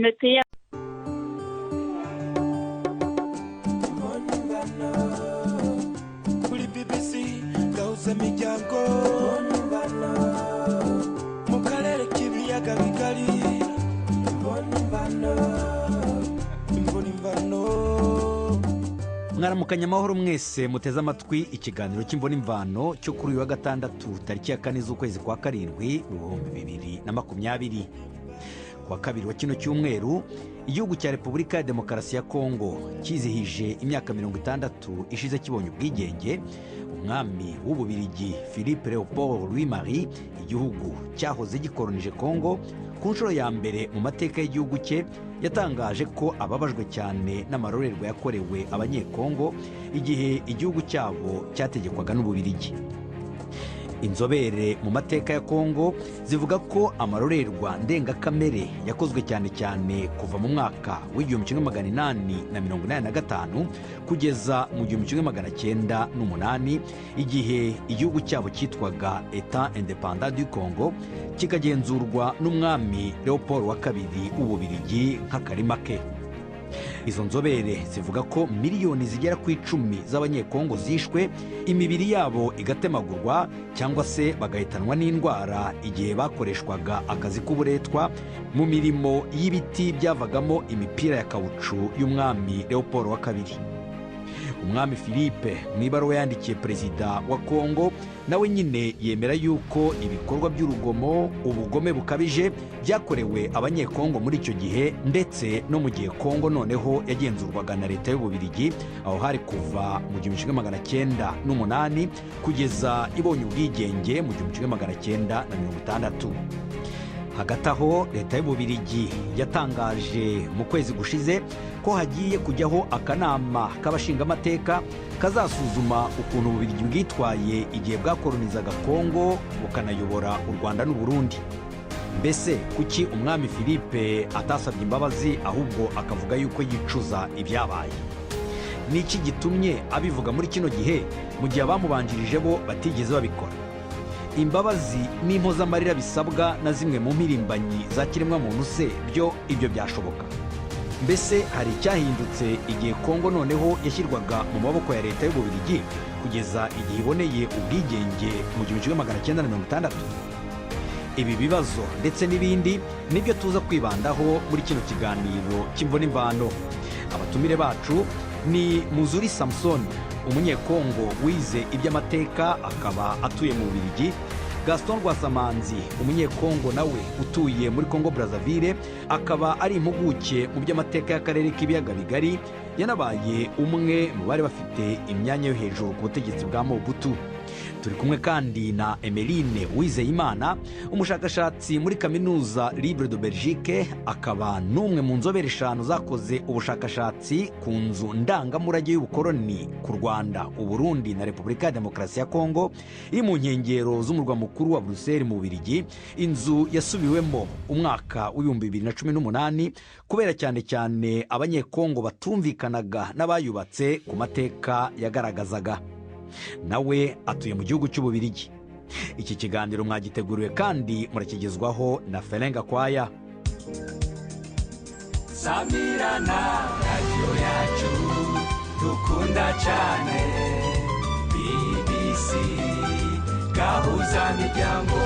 communauté. Mwaramukanya amahoro mwese muteze amatwi ikiganiro cy'imvoni imvano cyo kuri uyu wa gatandatu tariki ya 4 z'ukwezi kwa karindwi 2020. Kwa kabiri wa kino cyumweru igihugu cya Repubulika ya Demokarasi ya Kongo kizihije imyaka 60 ishize kibonye ubwigenge. Umwami w'Ububiligi Léopold Muri igihugu cyahoze gikolonije Kongo ku nshuro ya mbere mu mateka y'igihugu cye yatangaje ko ababajwe cyane n'amarorerwa yakorewe Abanyekongo igihe igihugu cyabo cyategekwaga n'Ububiligi. Inzobere mu mateka ya Kongo zivuga ko amarorerwa ndengakamere yakozwe cyane cyane kuva mu mwaka w'1885 kugeza mu 1908 igihe igihugu cyabo cyitwaga État indépendant du Congo kikagenzurwa n'umwami Léopold wa kabiri w'Ububiligi nk'akarima ke. Izo nzobere zivuga ko miliyoni zigera ku 10 z'Abanyekongo zishwe, imibiri yabo igatemagurwa cyangwa se bagahitanwa n'indwara igihe bakoreshwaga akazi k'uburetwa mu mirimo y'ibiti byavagamo imipira ya kawucu y'umwami Léopold wa kabiri. Umwami Philippe mwibaruwa yandikiye perezida wa Kongo nawe nyine yemera yuko ibikorwa by'urugomo ubugome bukabije byakorewe Abanyekongo muri icyo gihe, ndetse no mu gihe Kongo noneho yagenzurwaga na leta y'Ububiligi aho hari kuva mu 1908 kugeza ibonye ubwigenge mu 1960. Hagati aho leta y'Ububiligi yatangaje mu kwezi gushize ko hagiye kujyaho akanama k'abashingamateka kazasuzuma ukuntu Ububiligi bwitwaye igihe bwakolonizaga Kongo bukanayobora u Rwanda n'u Burundi. Mbese kuki umwami Philippe atasabye imbabazi ahubwo akavuga yuko yicuza ibyabaye? Niki gitumye abivuga muri kino gihe mu gihe abamubanjirije bo batigeze babikora? Imbabazi n'impozamarira bisabwa na zimwe mu mpirimbanyi za kiremwa muntu se byo ibyo byashoboka? Mbese hari icyahindutse igihe Kongo noneho yashyirwaga mu maboko ya leta y'Ububiligi kugeza igihe iboneye ubwigenge mu 1960? Ibi bibazo ndetse n'ibindi nibyo tuza kwibandaho muri kino kiganiro cy'imvoni imvano. Abatumire bacu ni Muzuri Samson, Umunyekongo wize iby'amateka akaba atuye mu Bubiligi; Gaston Rwasamanzi, Umunyekongo nawe utuye muri Congo Brazzaville akaba ari impuguke mu by'amateka y'akarere k'ibiyaga bigari, yanabaye umwe mu bari bafite imyanya yo hejuru ku butegetsi bwa Mobutu. Turi kumwe kandi na Emeline Uwizeyimana, umushakashatsi muri kaminuza Libre de Belgique akaba n'umwe mu nzobere 5 zakoze ubushakashatsi ku nzu ndangamurage y'ubukoloni ku Rwanda, Uburundi na Repubulika ya Demokarasi ya Kongo iri mu nkengero z'umurwa mukuru wa Bruxelles mu Bubiligi, inzu yasubiwemo umwaka w'2018 kubera cyane cyane Abanyekongo batumvikanaga n'abayubatse ku mateka yagaragazaga. Nawe atuye mu gihugu cy'Ububiligi. Iki kiganiro mwagiteguriwe kandi murakigezwaho na Ferenga Kwaya. Samirana radio yacu dukunda cyane, BBC Gahuza miryango.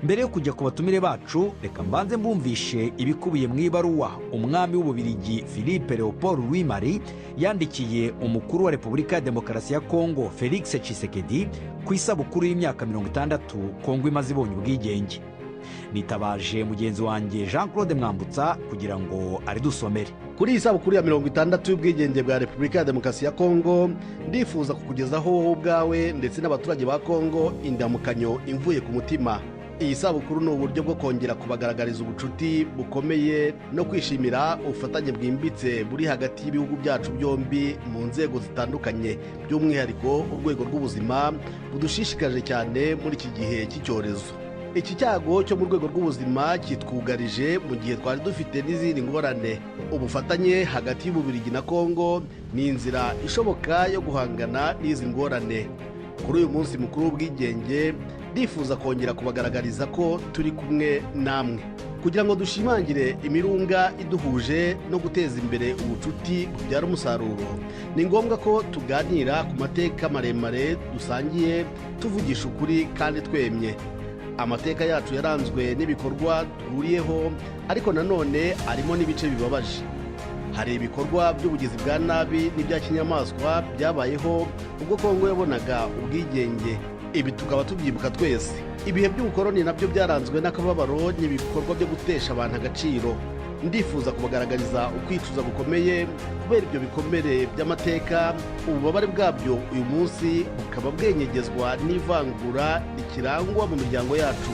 Mbere yo kujya ku batumire bacu, reka mbanze mbumvishe ibikubiye mu ibaruwa umwami w'Ububiligi Léopold Muri yandikiye umukuru wa Repubulika ya Demokarasi ya Kongo Félix Tshisekedi ku isabukuru y'imyaka 60 Kongo imaze ibonye ubwigenge. Nitabaje mugenzi wanjye Jean-Claude Mwambutsa kugira ngo aridusomere. Kuri isabukuru ya 60 y'ubwigenge bwa Repubulika ya Demokarasi ya Kongo, ndifuza kukugezaho wowe ubwawe ndetse n'abaturage ba Kongo indamukanyo imvuye ku mutima. Iyi sabukuru ni uburyo bwo kongera kubagaragariza ubucuti bukomeye no kwishimira ubufatanye bwimbitse buri hagati y'ibihugu byacu byombi mu nzego zitandukanye, by'umwihariko urwego rw'ubuzima budushishikaje cyane muri iki gihe cy'icyorezo. Iki cyago cyo mu rwego rw'ubuzima kitwugarije mu gihe twari dufite n'izindi ngorane. Ubufatanye hagati y'Ububiligi na Kongo ni inzira ishoboka yo guhangana n'izi ngorane. Kuri uyu munsi mukuru w'ubwigenge ndifuza kongera kubagaragariza ko turi kumwe namwe. kugira ngo dushimangire imirunga iduhuje no guteza imbere ubucuti bubyara umusaruro, ni ngombwa ko tuganira ku mateka maremare dusangiye, tuvugisha ukuri kandi twemye. Amateka yacu yaranzwe n'ibikorwa duhuriyeho, ariko nanone arimo n'ibice bibabaje. Hari ibikorwa by'ubugizi bwa nabi n'ibya kinyamaswa byabayeho ubwo Kongo yabonaga ubwigenge. Ibi tukaba tubyibuka twese. Ibihe by'ubukoroni nabyo byaranzwe n'akababaro n'ibikorwa byo gutesha abantu agaciro. Ndifuza kubagaragariza ukwicuza gukomeye kubera ibyo bikomere by'amateka. Ububabare bwabyo uyu munsi bukaba bwenyegezwa n'ivangura rikirangwa mu miryango yacu.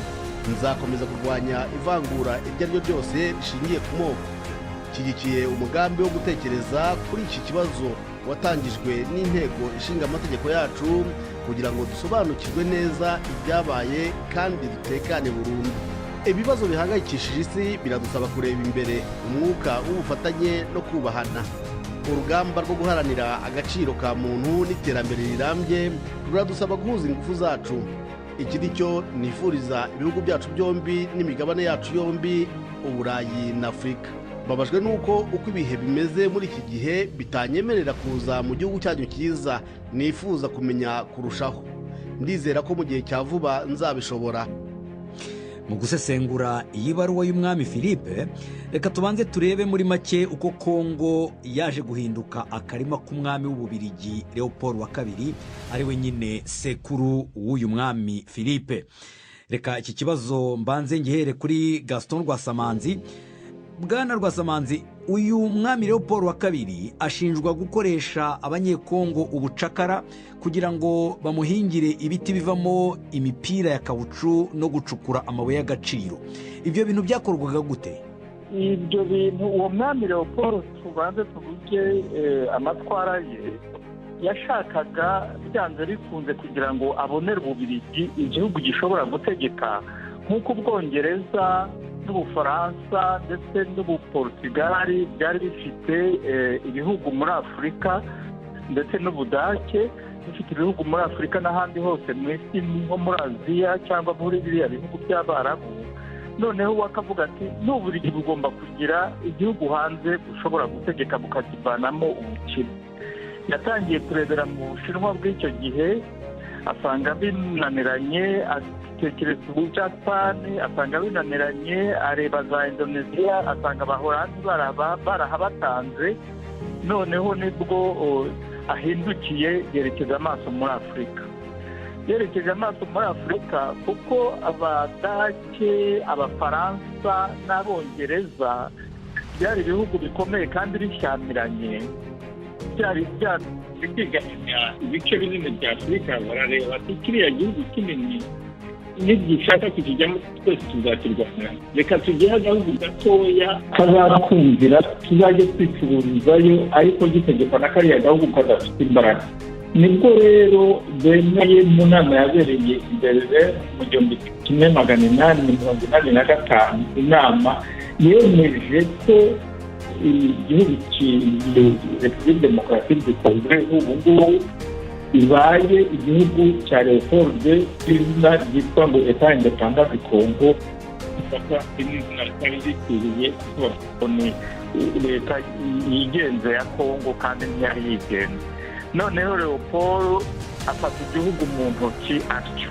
Nzakomeza kurwanya ivangura iryo ari ryo ryose rishingiye ku moko. Nshyigikiye umugambi wo gutekereza kuri iki kibazo watangijwe n'inteko ishinga amategeko yacu kugira ngo dusobanukirwe neza ibyabaye kandi dutekane burundu. Ibibazo bihangayikishije isi biradusaba kureba imbere, umwuka w'ubufatanye no kubahana. Urugamba rwo guharanira agaciro ka muntu n'iterambere rirambye ruradusaba guhuza ingufu zacu. Iki nicyo nifuriza ibihugu byacu byombi n'imigabane yacu yombi, Uburayi na Afurika. Babajwe nuko uko ibihe bimeze muri iki gihe bitanyemerera kuza mu gihugu cyanyu cyiza. Nifuza kumenya kurushaho. Ndizera ko mu gihe cya vuba nzabishobora. Mu gusesengura iyi baruwa y'umwami Philippe, reka tubanze turebe muri make uko Kongo yaje guhinduka akarima k'umwami w'Ububiligi Leopold wa kabiri, ari we nyine sekuru w'uyu mwami Philippe. Reka iki kibazo mbanze ngihere kuri Gaston Rwasamanzi. Bwana Rwasamanzi, uyu mwami Leopold wa kabiri ashinjwa gukoresha Abanyekongo ubucakara kugira ngo bamuhingire ibiti bivamo imipira ya kawucu no gucukura amabuye y'agaciro. Ibyo bintu byakorwaga gute? Ibyo bintu uwo mwami Leopold tubanze tuvuge amatwara ye yashakaga byanze bikunze kugira ngo abonere Ububiligi igihugu gishobora gutegeka nk'uko Ubwongereza n'Ubufaransa ndetse n'Ubuportugali byari bifite ibihugu muri Afurika, ndetse n'Ubudage bifite ibihugu muri Afurika n'ahandi hose mu isi nko muri Aziya cyangwa muri biriya bihugu by'Abarabu. Noneho wakavuga ati n'Ububiligi bugomba kugira igihugu hanze bushobora gutegeka bukakivanamo ubukire. Yatangiye kurebera mu Bushinwa bw'icyo gihe, asanga binaniranye, atekereza ubuyapani, asanga binaniranye, areba za Indonesia, asanga Abahorandi barahabatanze. Noneho nibwo ahindukiye yerekeza amaso muri Afurika. Yerekeje amaso muri Afurika kuko Abadage, Abafaransa n'Abongereza byari ibihugu bikomeye kandi bishyamiranye, byari byiganira ibice binini bya Afurika. Barareba ati kiriya gihugu kinini nigishaka kukijyamo twese tuzakirwanira, reka tugihe agahugu gatoya kazakumvira tuzajye twicururizayo ariko gitegekwa na kariya gahugu kadafite imbaraga. Nibwo rero bemeye mu nama yabereye imbere mu 1885 inama yemeje ko igihugu Repubulika Demokarasi du Congo ubu ngubu ibaye igihugu cya Leopold, izina ryitwa ngo Etat Independant du Congo. Ifata izina ritari rikwiriye kuko ni leta yigenze ya Kongo kandi ntiyari yigenze. Noneho Leopold afata igihugu mu ntoki atyo.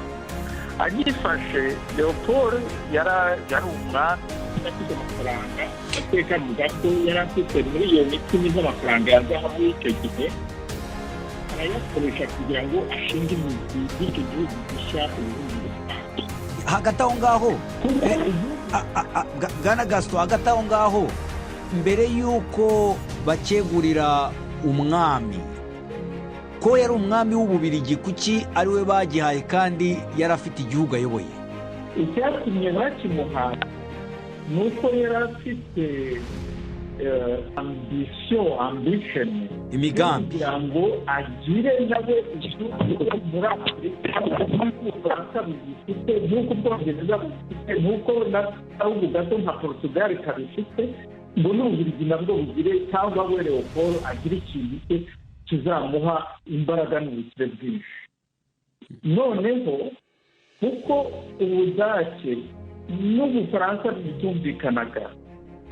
Agifashe Leopold yari umwami afite amafaranga, ateka mu gato yari afite miliyoni 10 z'amafaranga ya zahabu y'icyo gihe, arayakoresha kugira ngo ashinge imizi y'icyo gihugu gishya ubundi. Hagati aho ngaho Bwana Gaston, hagati aho ngaho mbere y'uko bakegurira umwami, ko yari umwami w'Ububiligi, kuki ari we bagihaye kandi yari afite igihugu ayoboye? Icyatumye bakimuhaye nuko yari afite ambition, imigambi kugira ngo agire nawe igihugu muri Afurika nk'uko Ubufaransa bugifite, nk'uko Ubwongereza bugifite, nk'uko n'agahugu gato nka Portugal kabifite, ngo n'Ububiligi nabwo bugire, cyangwa we Leopold agire ikintu cye kizamuha imbaraga n'ubukire bwinshi. Noneho kuko Ubudage n'Ubufaransa bitumvikanaga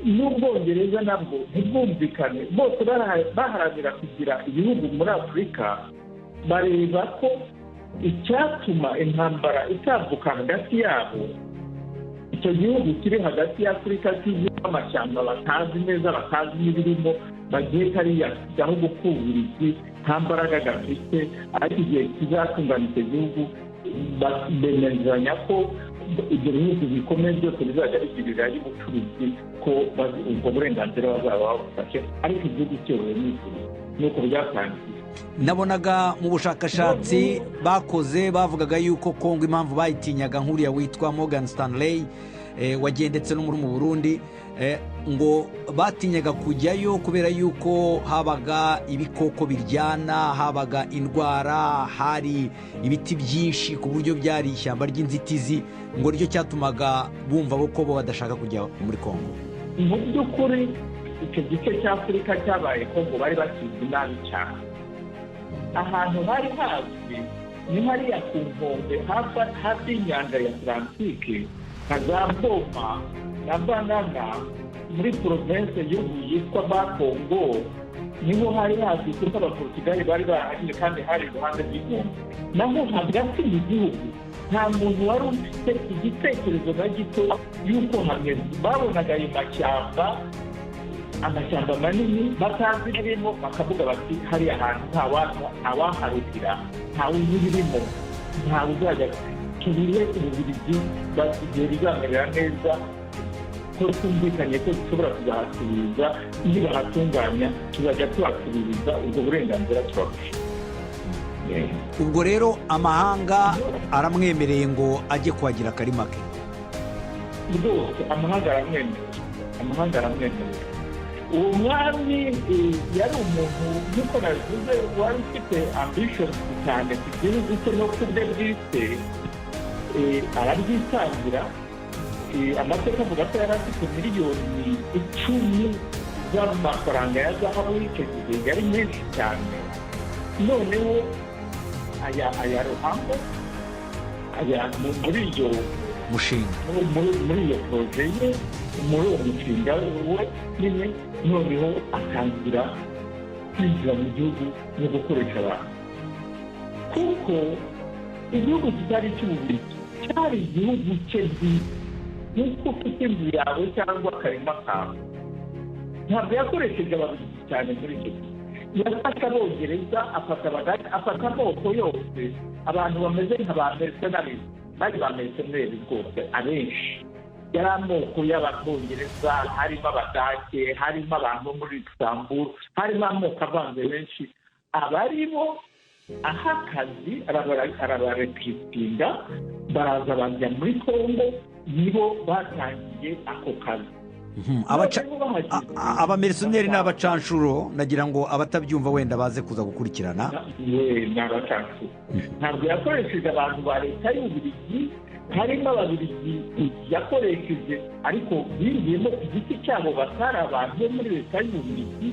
n'Ubwongereza nabwo ntibwumvikane, bose baharanira kugira ibihugu muri Afurika, bareba ko icyatuma intambara itavuka hagati yabo, icyo gihugu kiri hagati ya Afurika kizimo amashyamba batazi neza, batazi n'ibirimo, bagiye kariya gahugu k'Ububiligi nta mbaraga gafite, ariko igihe kizatungana icyo gihugu bemeranya ko ibyo bihugu bikomeye byose bizajya bigirira y'ubucuruzi, ko ubwo burenganzira bazaba babufashe, ariko igihugu cyose nuko byatangiye. Nabonaga mu bushakashatsi bakoze bavugaga yuko Kongo impamvu bayitinyaga nk'uriya witwa Morgan Stanley wagendetse no muri mu Burundi, ngo batinyaga kujyayo kubera yuko habaga ibikoko biryana, habaga indwara, hari ibiti byinshi ku buryo byari ishyamba ry'inzitizi, ngo ryo cyatumaga bumva ko bo badashaka kujya muri Kongo. Mu by'ukuri icyo gice cya Afurika cyabaye Kongo bari bakizi nabi cyane. Ahantu hari hazwi ni hariya ku nkombe hafi y'inyanja ya Atlantike, nka za Mboma na Banana muri province y'ubu yitwa Bakongo, niho hari hazwi kuko Abaportugali bari barahagije kandi hari iruhande rw'inkombe. Naho hagati mu gihugu nta muntu wari ufite igitekerezo na gito y'uko hameze. Babonaga ayo amashyamba manini batazi ibirimo, bakavuga bati hariya hantu ntawaharukira, ntawe uzi ibirimo, ntawe uzajya tubire Ububiligi igihe bizamerera neza, ko twumvikanye ko dushobora kuzahasubiriza, nibahatunganya tuzajya tuhasubiriza, ubwo burenganzira turabufite. Ubwo rero amahanga aramwemereye ngo ajye kuhagira akarima ke. Rwose amahanga aramwemereye. Uwo mwami yari umuntu nk'uko nabivuze wari ufite ambition cyane ku gihugu cye no ku bwe bwite, arabyitangira. Amateka avuga ko yari afite miliyoni 10 z'amafaranga ya zahabu y'icyo gihe, yari menshi cyane. Noneho ayarohamo muri iyo mushinga, muri iyo poroje ye, muri uwo mushinga we nyine. Noneho atangira kwinjira mu gihugu no gukoresha abantu, kuko igihugu kitari cy'Ububiligi cyari igihugu cye bwite. Nk'uko ufite inzu yawe cyangwa akarima kawe, ntabwo yakoresheje Ababiligi cyane muri icyo gihe. Yafashe Abongereza, afata amoko yose, abantu bameze nka ba mercenari, bari ba mercenari rwose abenshi. Yari amoko y'Abongereza, harimo Abadage, harimo abantu muri Luxembourg, harimo amoko avanze benshi. Abaribo aha akazi arabarekiritinga, baraza bajya muri Kongo, nibo batangiye ako kazi. Abamercenari n'abacanshuro, nagira ngo abatabyumva wenda baze kuza gukurikirana. Ni abacanshuro. Ntabwo yakoresheje abantu ba leta y'Ububiligi, harimo Ababiligi yakoresheje, ariko bingiyemo ku giti cyabo batari abantu bo muri leta y'Ububiligi.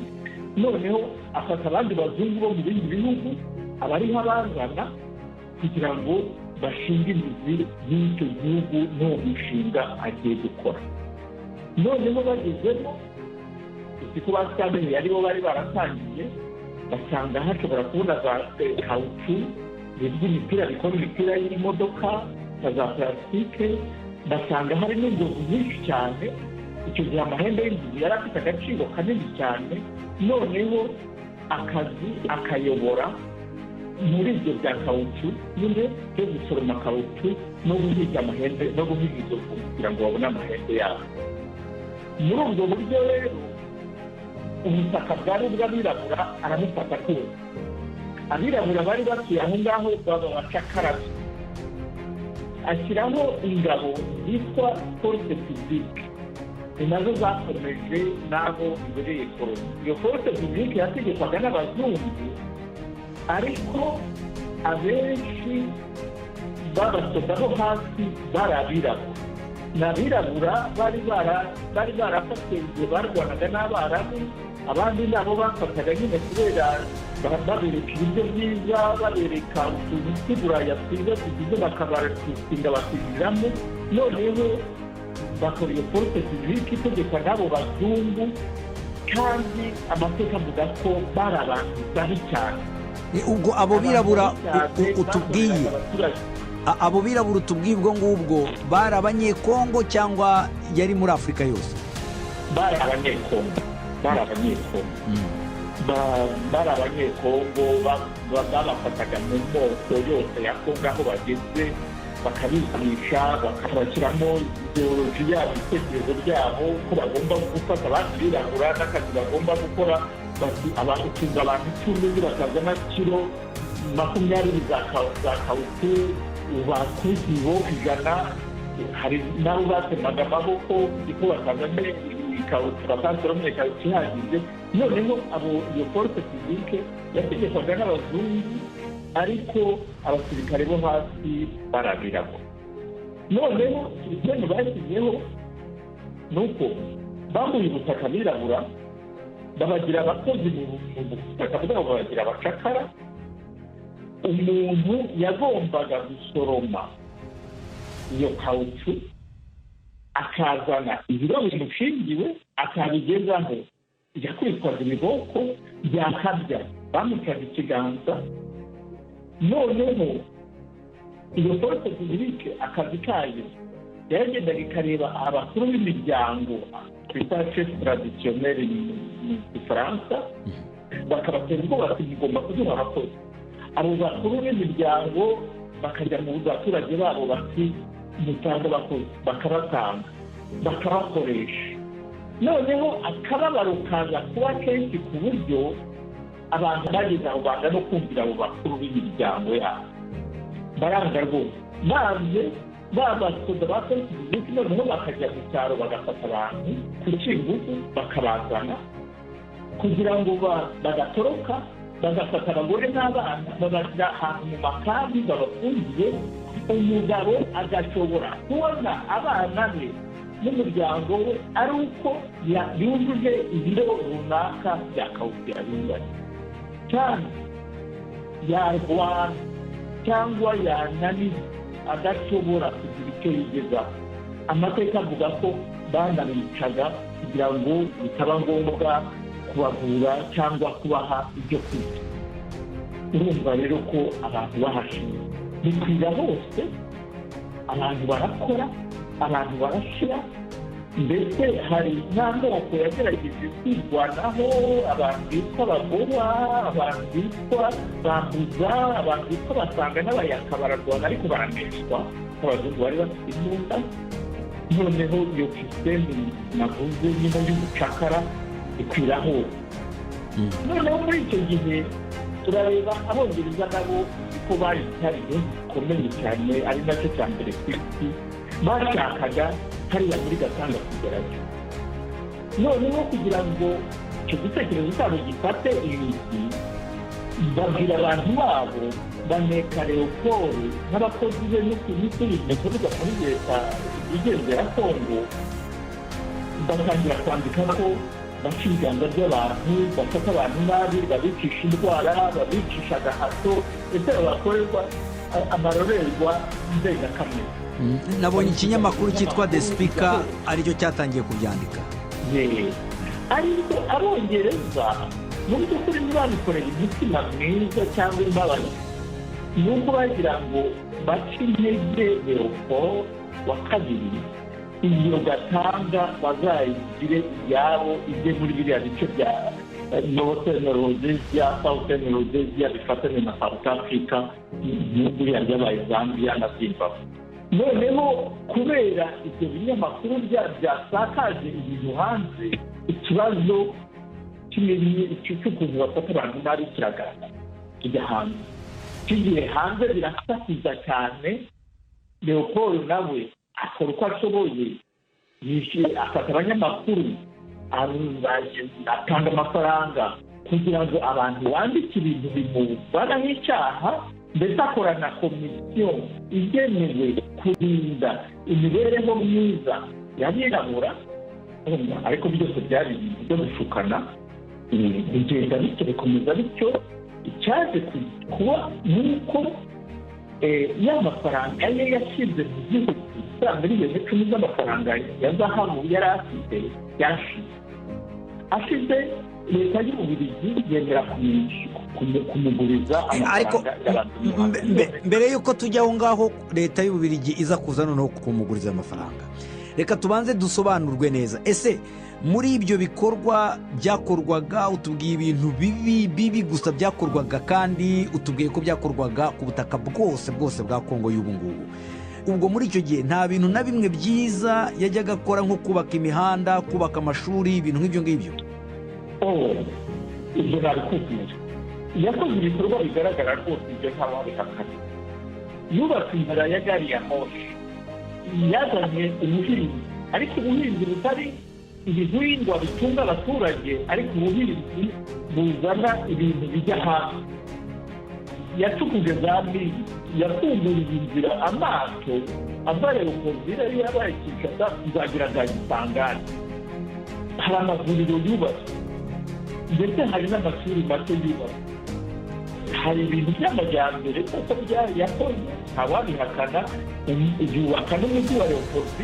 Noneho afata abandi bazungu bo mu bindi bihugu, abariho abazana kugira ngo bashinga imizi y'icyo gihugu n'uwo mushinga agiye gukora. Noneho bagezemo, kuko basitamenye aribo bari baratangiye, basanga hashobora kubona za kawucu imipira, bikora imipira y'imodoka na za plastique. Basanga hari n'inzovu nyinshi cyane. Icyo gihe amahembe y'inzovu yari afite agaciro kanini cyane. Noneho akazi akayobora muri ibyo bya kawucu nyine byo gusoroma kawucu no guhiga amahembe no guhiga inzovu kugira ngo babone amahembe yabo. Muri ubwo buryo rero ubutaka bwari ubw'abirabura aramufata kose. Abirabura bari batuye aho ngaho baba bacakara, ashyiraho ingabo zitwa force publique, ni nazo zakomeje n'aho ibereye koroni. Iyo force publique yategekwaga n'abazungu, ariko abenshi babasoda bo hasi bari abirabura. N'abirabura bari barafatiye igihe barwanaga n'Abarabu, abandi nabo bafataga nyine kubera babereka ibiryo byiza, babereka utuntu tw'Iburaya twiza tugize, bakabarekinga bakiziramo. Noneho bakora iyo force civile itegekwa n'abo bazungu kandi amateka avuga ko bari abantu babi cyane. ubwo abo birabura utubwiye abo birabura utubwiye ubwo ngubwo bari abanyekongo cyangwa yari muri Afurika yose? Bari abanyekongo babafataga mu moko yose ya Kongo aho bageze, bakabigisha bakabashyiramo ideologi yabo, ibitekerezo byabo ko bagomba gufata abandi birabura n'akazi bagomba gukora. Abatunga abantu 10 bakazana kilo 20 za kawutu, bakuzibo ijana, hari nabo batemaga amaboko iko bakazana ikawutu bakasoromye ikawutu ihagije. Noneho abo iyo force civile yategekwaga n'abazungu, ariko abasirikare bo hasi barabiramo. Noneho ikintu bashyizeho nuko bambuye ubutaka birabura, babagira abakozi mu butaka bwabo, babagira abacakara. Umuntu yagombaga gusoroma iyo kawutu akazana ibiro bimushingiwe, akabigezaho, yakubitwaga ibiboko, byakabya bamucaga ikiganza. Noneho iyo force civile akazi kayo yagendaga ikareba abakuru b'imiryango twita chef traditionnel mu Gifaransa, bakabatera ubwoba bati mugomba kuduha abakozi. Abo bakuru b'imiryango bakajya mu baturage babo bati mutanga abakozi, bakabatanga bakabakoresha. Noneho akababaro kaza kuba kenshi ku buryo abantu bageze aho banga no kumvira abo bakuru b'imiryango yabo, baranga rwose. Maze babasoda bakoze noneho bakajya mu cyaro bagafata abantu ku kingufu bakabazana kugira ngo bagatoroka, bagafata abagore n'abana babashyira ahantu mu makambi babafungiye. Umugabo agashobora kubona abana be n'umuryango we ari uko yujuje ibiro runaka byakawubwira bingana, cyane yarwana cyangwa yananiza adashobora kugira icyo yigezaho. Amateka avuga ko banabicaga kugira ngo bitaba ngombwa kubavura cyangwa kubaha ibyo kurya. Urumva rero ko abantu bahashize bikwira hose, abantu barakora, abantu barashira. Mbese hari n'amoko yagerageje kwirwanaho, abantu bitwa abagora, abantu bitwa bambuza, abantu bitwa basanga n'abayaka bararwana ariko baraneshwa, abazungu bari bafite imbunda. Noneho iyo systeme navuze nyine y'ubucakara ikwira hose. Noneho muri icyo gihe turareba abongereza nabo ko bari cyari gikomeye cyane, ari nacyo cya mbere ku isi, bashakaga hariya muri Gatanga kugerayo. Noneho kugira ngo icyo gitekerezo cyabo gifate imizi, babwira abantu babo baneka Leopold n'abakozi be no ku isi bikorwa muri leta igenzera Kongo, batangira kwandika ko baca ibiganza by'abantu, bafata abantu nabi, babicisha indwara, babicisha agahato, ndetse babakorerwa amarorerwa ndengakamere. Nabonye ikinyamakuru cyitwa The Speaker aricyo cyatangiye kubyandika. Ariko abongereza mu by'ukuri ntibabikorera imitima myiza cyangwa imbabazi, nuko bagira ngo bace intege Leopold wa kabiri, iyo Gatanga bazayigire iyabo, ijye muri biriya bice bya Northern Rhodesia, Southern Rhodesia bifatanye na South Africa, biriya byabaye Zambia na Zimbabwe. Noneho kubera ibyo binyamakuru byasakaje ibintu hanze, ikibazo cy'ukuntu bafata abantu nabi kiragaragara kijya hanze. Kigiye hanze birasakiza cyane. Leopold nawe akora uko ashoboye, afata abanyamakuru, atanga amafaranga kugira ngo abantu bandike ibintu bimubara nk'icyaha, ndetse akora na komisiyo igenewe kurinda imibereho myiza y'abirabura. Ariko byose byari ibintu byo gushukana, bigenda bityo bikomeza bityo. Icyaje kuba nuko y'amafaranga ye yashyize mu gihugu za miliyoni 10 z'amafaranga ya zahabu yari afite yarashize. Ashize leta y'Ububiligi yemera kumuguriza amafaranga y'abantu. Mbere yuko tujya aho ngaho leta y'Ububiligi iza kuza noneho kumuguriza amafaranga, reka tubanze dusobanurwe neza. Ese muri ibyo bikorwa byakorwaga utubwiye ibintu bibi gusa byakorwaga, kandi utubwiye ko byakorwaga ku butaka bwose bwa Kongo y'ubu ngubu. Ubwo muri icyo gihe nta bintu na bimwe byiza yajyaga akora nko kubaka imihanda, kubaka amashuri, ibintu nk'ibyo ngibyo? Ibyo nabikubwira. Yakoze ibikorwa bigaragara rwose, ibyo ntawabihakana. Yubatse inzira ya gari ya moshi, yazanye ubuhinzi, ariko ubuhinzi butari ibihingwa bitunga abaturage, ariko ubuhinzi buzana ibintu bijya hanze. Yacukuje za mili, yafunguriye inzira amato ava LEOPOLD yari yabayikisha kuzagira za Gisangani. Hari amavuriro yubatse, ndetse hari n'amashuri mato yubatse. Hari ibintu by'amajyambere kuko yakoze, ntawabihakana. Yubaka n'umujyi wa LEOPOLD,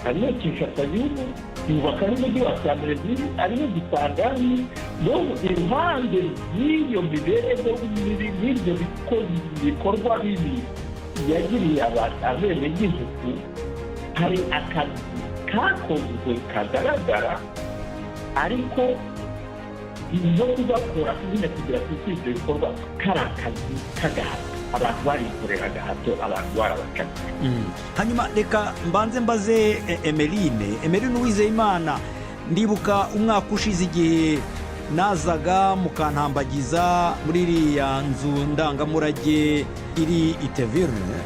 ariyo Kinshasa y'ubu, yubaka n'umujyi wa Samrezili, ariyo Gisangani. Impande y'iyo mibereho n'ibyo bikorwa bibi yagiriye abenegihugu, hari akazi kakozwe kagaragara, ariko no kugakora nyine kugira ngo ibyo bikorwa kari akazi k'agahato, abantu barikoreraga hato, abantu barabakazi. Hanyuma reka mbaze Emeline Uwizeyimana. Ndibuka umwaka ushize igihe nazaga mukantambagiza muri iriya nzu ndangamurage iri Itevirne,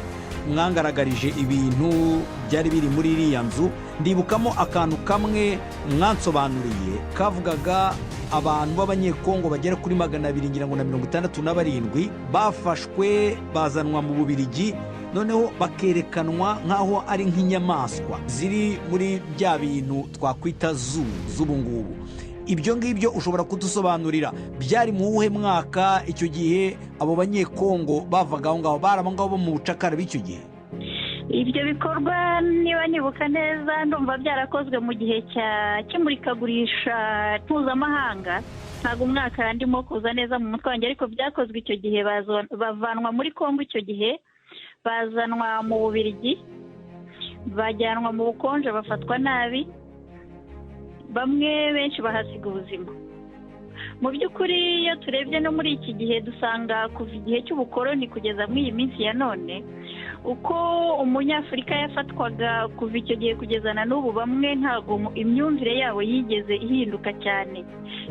mwangaragarije ibintu byari biri muri iriya nzu. Ndibukamo akantu kamwe mwansobanuriye kavugaga abantu b'Abanyekongo bagera kuri 267 bafashwe bazanwa mu Bubiligi, noneho bakerekanwa nk'aho ari nk'inyamaswa ziri muri bya bintu twakwita z'ubu ngubu. Ibyo ngibyo ushobora kudusobanurira byari mu uhe mwaka icyo gihe abo Banyekongo bavaga aho ngaho? Bari abo ngabo bo mu bucakara b'icyo gihe? Ibyo bikorwa niba nibuka neza ndumva byarakozwe mu gihe cy'imurikagurisha mpuzamahanga. Ntabwo umwaka ndimo kuza neza mu mutwe wanjye, ariko byakozwe icyo gihe. Bavanwa muri Kongo icyo gihe, bazanwa mu Bubiligi, bajyanwa mu bukonje, bafatwa nabi, bamwe benshi bahasiga ubuzima. Mu by'ukuri iyo turebye no muri iki gihe dusanga kuva igihe cy'ubukoloni kugeza muri iyi minsi ya none, uko umunyafurika yafatwaga kuva icyo gihe kugeza na n'ubu, bamwe ntabwo imyumvire yabo yigeze ihinduka cyane.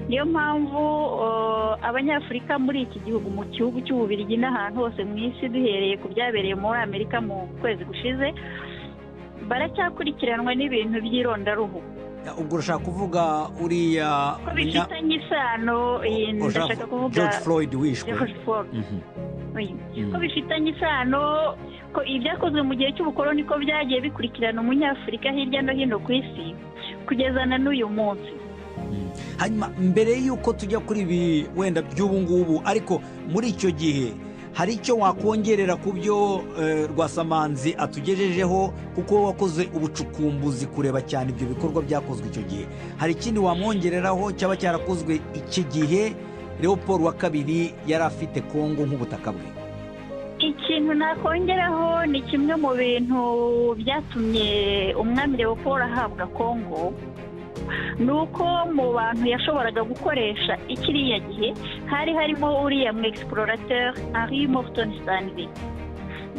Niyo mpamvu abanyafurika muri iki gihugu, mu gihugu cy'Ububiligi n'ahantu hose mu isi, duhereye ku byabereye muri Amerika mu kwezi gushize, baracyakurikiranwa n'ibintu by'irondaruhu. Ubwo urashaka kuvuga uriya ko bifitanye isano, ndashaka kuvuga George Floyd wishwe. Ko bifitanye isano, ko ibyakozwe mu gihe cy'ubukoloni ko byagiye bikurikirana umunyafurika hirya no hino ku isi kugeza na n'uyu munsi. Hanyuma mbere y'uko tujya kuri ibi wenda by'ubu ngubu, ariko muri icyo gihe hari icyo wakongerera ku byo Rwasamanzi atugejejeho, kuko wakoze ubucukumbuzi kureba cyane ibyo bikorwa byakozwe icyo gihe? Hari ikindi wamwongereraho cyaba cyarakozwe iki gihe Leopold wa kabiri yari afite Kongo nk'ubutaka bwe? Ikintu nakongeraho ni kimwe mu bintu byatumye umwami Leopold ahabwa Kongo, nuko mu bantu yashoboraga gukoresha ikiriya gihe hari harimo uriya mu explorateur Henri Morton Stanley.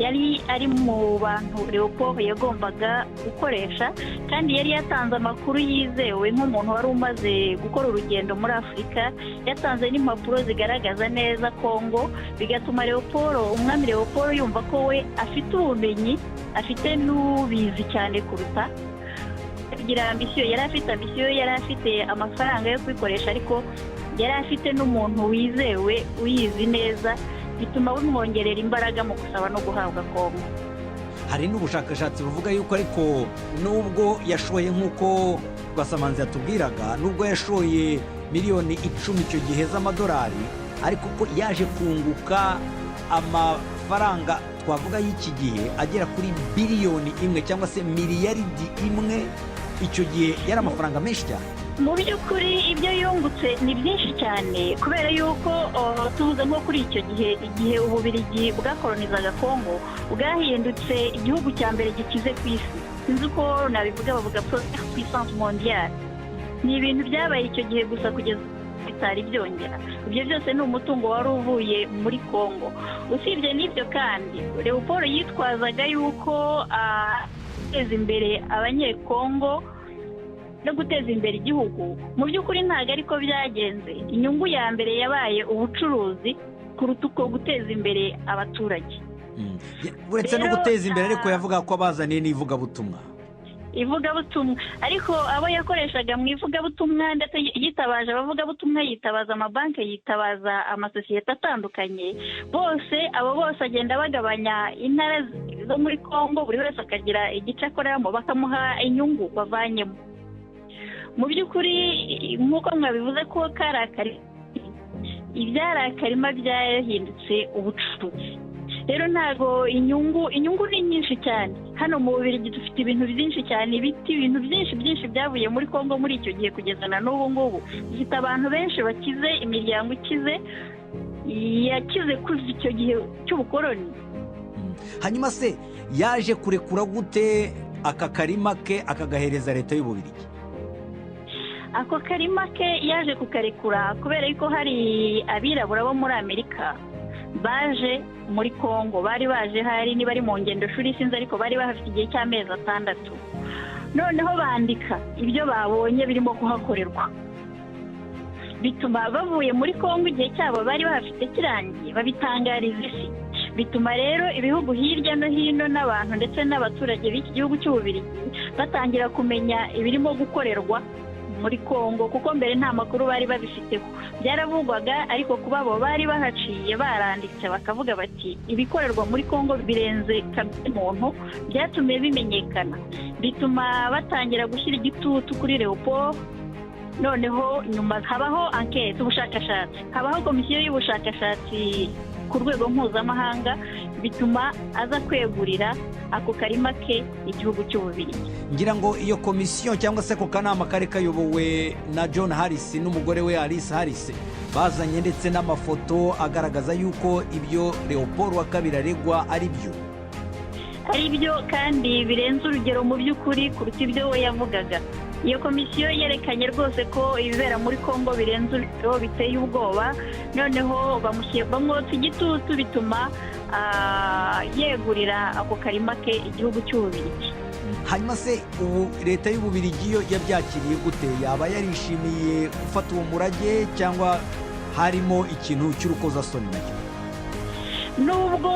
Yari ari mu bantu Leopold yagombaga gukoresha, kandi yari yatanze amakuru yizewe nk'umuntu wari umaze gukora urugendo muri Afurika. Yatanze n'impapuro zigaragaza neza Kongo, bigatuma umwami Leopold yumva ko we afite ubumenyi, afite n'ubizi cyane kuruta. Yari afite amafaranga yo kwikoresha, ariko yari afite n'umuntu wizewe uyizi neza, bituma bimwongerera imbaraga mu gusaba no guhabwa Kongo. Hari n'ubushakashatsi buvuga yuko ariko nubwo yashoye nk'uko Rwasamanzi yatubwiraga, nubwo yashoye miliyoni 10 icyo gihe z'amadolari, ariko ko yaje kunguka amafaranga twavuga y'iki gihe agera kuri biliyoni imwe cyangwa se miliyaridi imwe, icyo gihe yari amafaranga menshi cyane. mu by'ukuri ibyo yungutse ni byinshi cyane kubera yuko tuvuze nko kuri icyo gihe igihe Ububiligi bwakolonizaga Kongo bwahindutse igihugu cya mbere gikize ku isi. sinzi uko nabivuga, bavuga puissance mondiale. ni ibintu byabaye icyo gihe gusa kugeza bitari byongera. ibyo byose ni umutungo wari uvuye muri Kongo. usibye n'ibyo kandi Leopold yitwazaga yuko guteza imbere Abanyekongo no guteza imbere igihugu. mu by'ukuri ntabwo ariko byagenze. inyungu ya mbere yabaye ubucuruzi kuruta uko guteza imbere abaturage. uretse no guteza imbere ariko yavuga ko abazaniye n'ivugabutumwa. ariko abo yakoreshaga mu ivugabutumwa ndetse yitabaje abavugabutumwa, yitabaza amabanki, yitabaza amasosiyete atandukanye. abo bose agenda bagabanya intara zo muri Kongo, buri wese akagira igice akoreramo bakamuha inyungu bavanyemo. mu by'ukuri nk'uko mwabivuze ko ibyari akarima byahindutse ubucuruzi. rero ntago inyungu ni nyinshi cyane. hano mu Bubiligi dufite ibintu byinshi cyane, ibintu byinshi byavuye muri Kongo muri icyo gihe kugeza na n'ubu ngubu. dufite abantu benshi bakize, imiryango ikize yakize kuva icyo gihe cy'ubukoloni. hanyuma se yaje kurekura gute aka karima ke akagahereza leta y'Ububiligi? ako karima ke yaje kukarekura kubera yuko hari abirabura bo muri Amerika baje muri Kongo. bari baje hari niba ari mu ngendo shuri sinzi, ariko bari bahafite igihe cy'amezi 6. noneho bandika ibyo babonye birimo kuhakorerwa, bituma bavuye muri Kongo igihe cyabo bari bahafite kirangiye babitangariza isi. bituma rero ibihugu hirya no hino n'abantu ndetse n'abaturage b'iki gihugu cy'Ububiligi batangira kumenya ibirimo gukorerwa muri Kongo, kuko mbere nta makuru bari babifiteho. byaravugwaga ariko kuba bo bari bahaciye baranditse bakavuga bati ibikorerwa muri Kongo birenze muntu, byatumye bimenyekana. bituma batangira gushyira igitutu kuri Leopold. noneho nyuma habaho enquête, ubushakashatsi, habaho komisiyo y'ubushakashatsi ku rwego mpuzamahanga, bituma aza kwegurira ako karima ke igihugu cy'Ububiligi. ngira ngo iyo komisiyo cyangwa se ako kanama kari kayobowe na John Harris n'umugore we Alice Harris bazanye ndetse n'amafoto agaragaza yuko ibyo Leopold wa kabiri aregwa ari byo kandi birenze urugero mu by'ukuri kuruta ibyo we yavugaga. iyo komisiyo yerekanye rwose ko ibibera muri Kongo birenze urugero, biteye ubwoba. noneho bamwotsa igitutu, bituma yegurira ako karima ke igihugu cy'Ububiligi. hanyuma se ubu leta y'Ububiligi yo yabyakiriye gute? yaba yarishimiye gufata uwo murage cyangwa harimo ikintu cy'urukozasoni nacyo? nubwo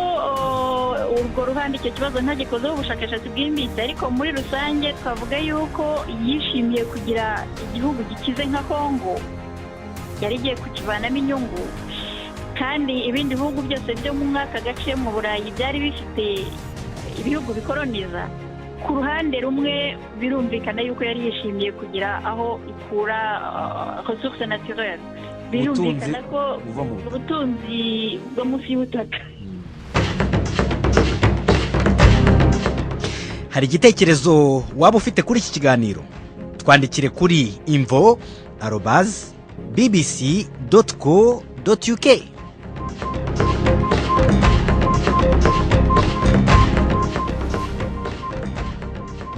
urwo ruhande icyo kibazo ntagikozeho ubushakashatsi bwimbitse, ariko muri rusange twavuga yuko yishimiye kugira igihugu gikize nka Kongo, yari igiye kukivanamo inyungu. kandi ibindi bihugu byose byo mu mwaka gace mu Burayi byari bifite ibihugu bikoloniza. ku ruhande rumwe birumvikana yuko yari yishimiye kugira aho ikura ressources naturelles, birumvikana ko ubutunzi bwo munsi y'ubutaka. hari igitekerezo waba ufite kuri iki kiganiro? twandikire kuri info@bbc.co.uk.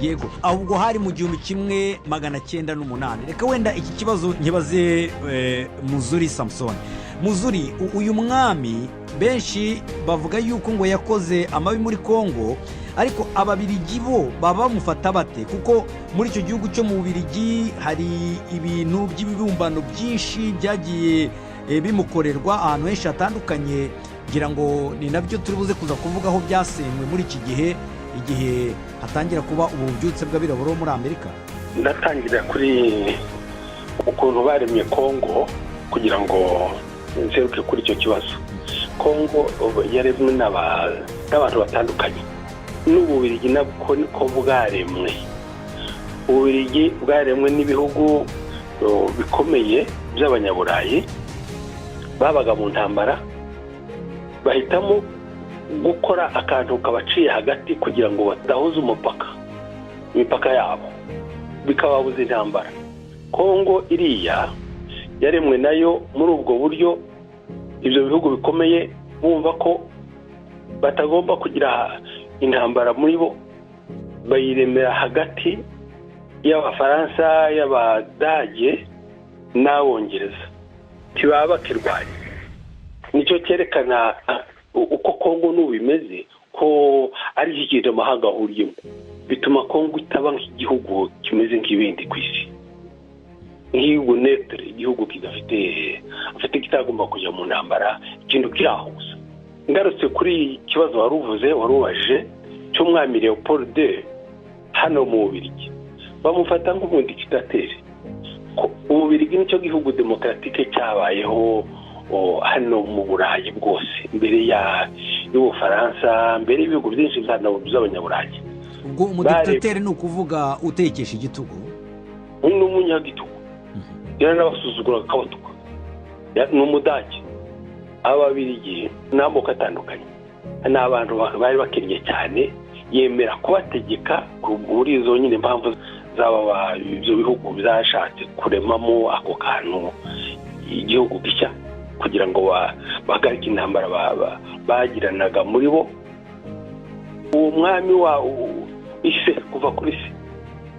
yego, ahubwo hari mu 1908. reka wenda iki kibazo nkibaze Muzuri Samson. Muzuri, uyu mwami benshi bavuga yuko ngo yakoze amabi muri Kongo, ariko Ababiligi bo baba bamufata bate? kuko muri icyo gihugu cyo mu Bubiligi hari ibintu by'ibibumbano byinshi byagiye bimukorerwa ahantu henshi hatandukanye. ngira ngo ni nabyo turi buze kuza kuvugaho byasenywe muri iki gihe, igihe hatangira kuba ububyutse bw'abirabura muri Amerika. ndatangira kuri ukuntu baremye Kongo kugira ngo nseruke kuri icyo kibazo. Kongo yaremwe n'abantu batandukanye. n'Ububiligi nabwo niko bwaremwe. Ububiligi bwaremwe n'ibihugu bikomeye by'Abanyaburayi babaga mu ntambara, bahitamo gukora akantu kabaciye hagati kugira ngo badahuza imipaka yabo bikababuza intambara. Kongo iriya yaremwe nayo muri ubwo buryo, ibyo bihugu bikomeye bumva ko batagomba kugira intambara muri bo, bayiremera hagati y'Abafaransa, y'Abadage n'Abongereza, ntibaba bakirwanya. Nicyo cyerekana uko Kongo n'ubu bimeze, ko ari ikintu amahanga ahuriyemo, bituma Kongo itaba nk'igihugu kimeze nk'ibindi ku isi, nk'igihugu netre, igihugu kidafite kitagomba kujya mu ntambara, ikintu kirahuza. Ngarutse kuri ikibazo warubaje cy'umwami Leopold hano mu Bubiligi, bamufata nk'umudiktateri. Ububiligi nicyo gihugu demokratike cyabayeho hano mu Burayi bwose, mbere y'Ubufaransa, mbere y'ibihugu byinshi by'Abanyaburayi. Ubwo umudiktateri ni ukuvuga utekesha igitugu, n'umunyagitugu, yaranabasuzugura akabatuka, ni Umudage. Ababiligi n'amoko atandukanye, ni abantu bari bakennye cyane, yemera kubategeka muri izo nyine mpamvu zaba ibyo bihugu byashatse kuremamo ako kantu igihugu gishya, kugira ngo bahagarike intambara bagiranaga muri bo. Uwo mwami wa ise, kuva kuri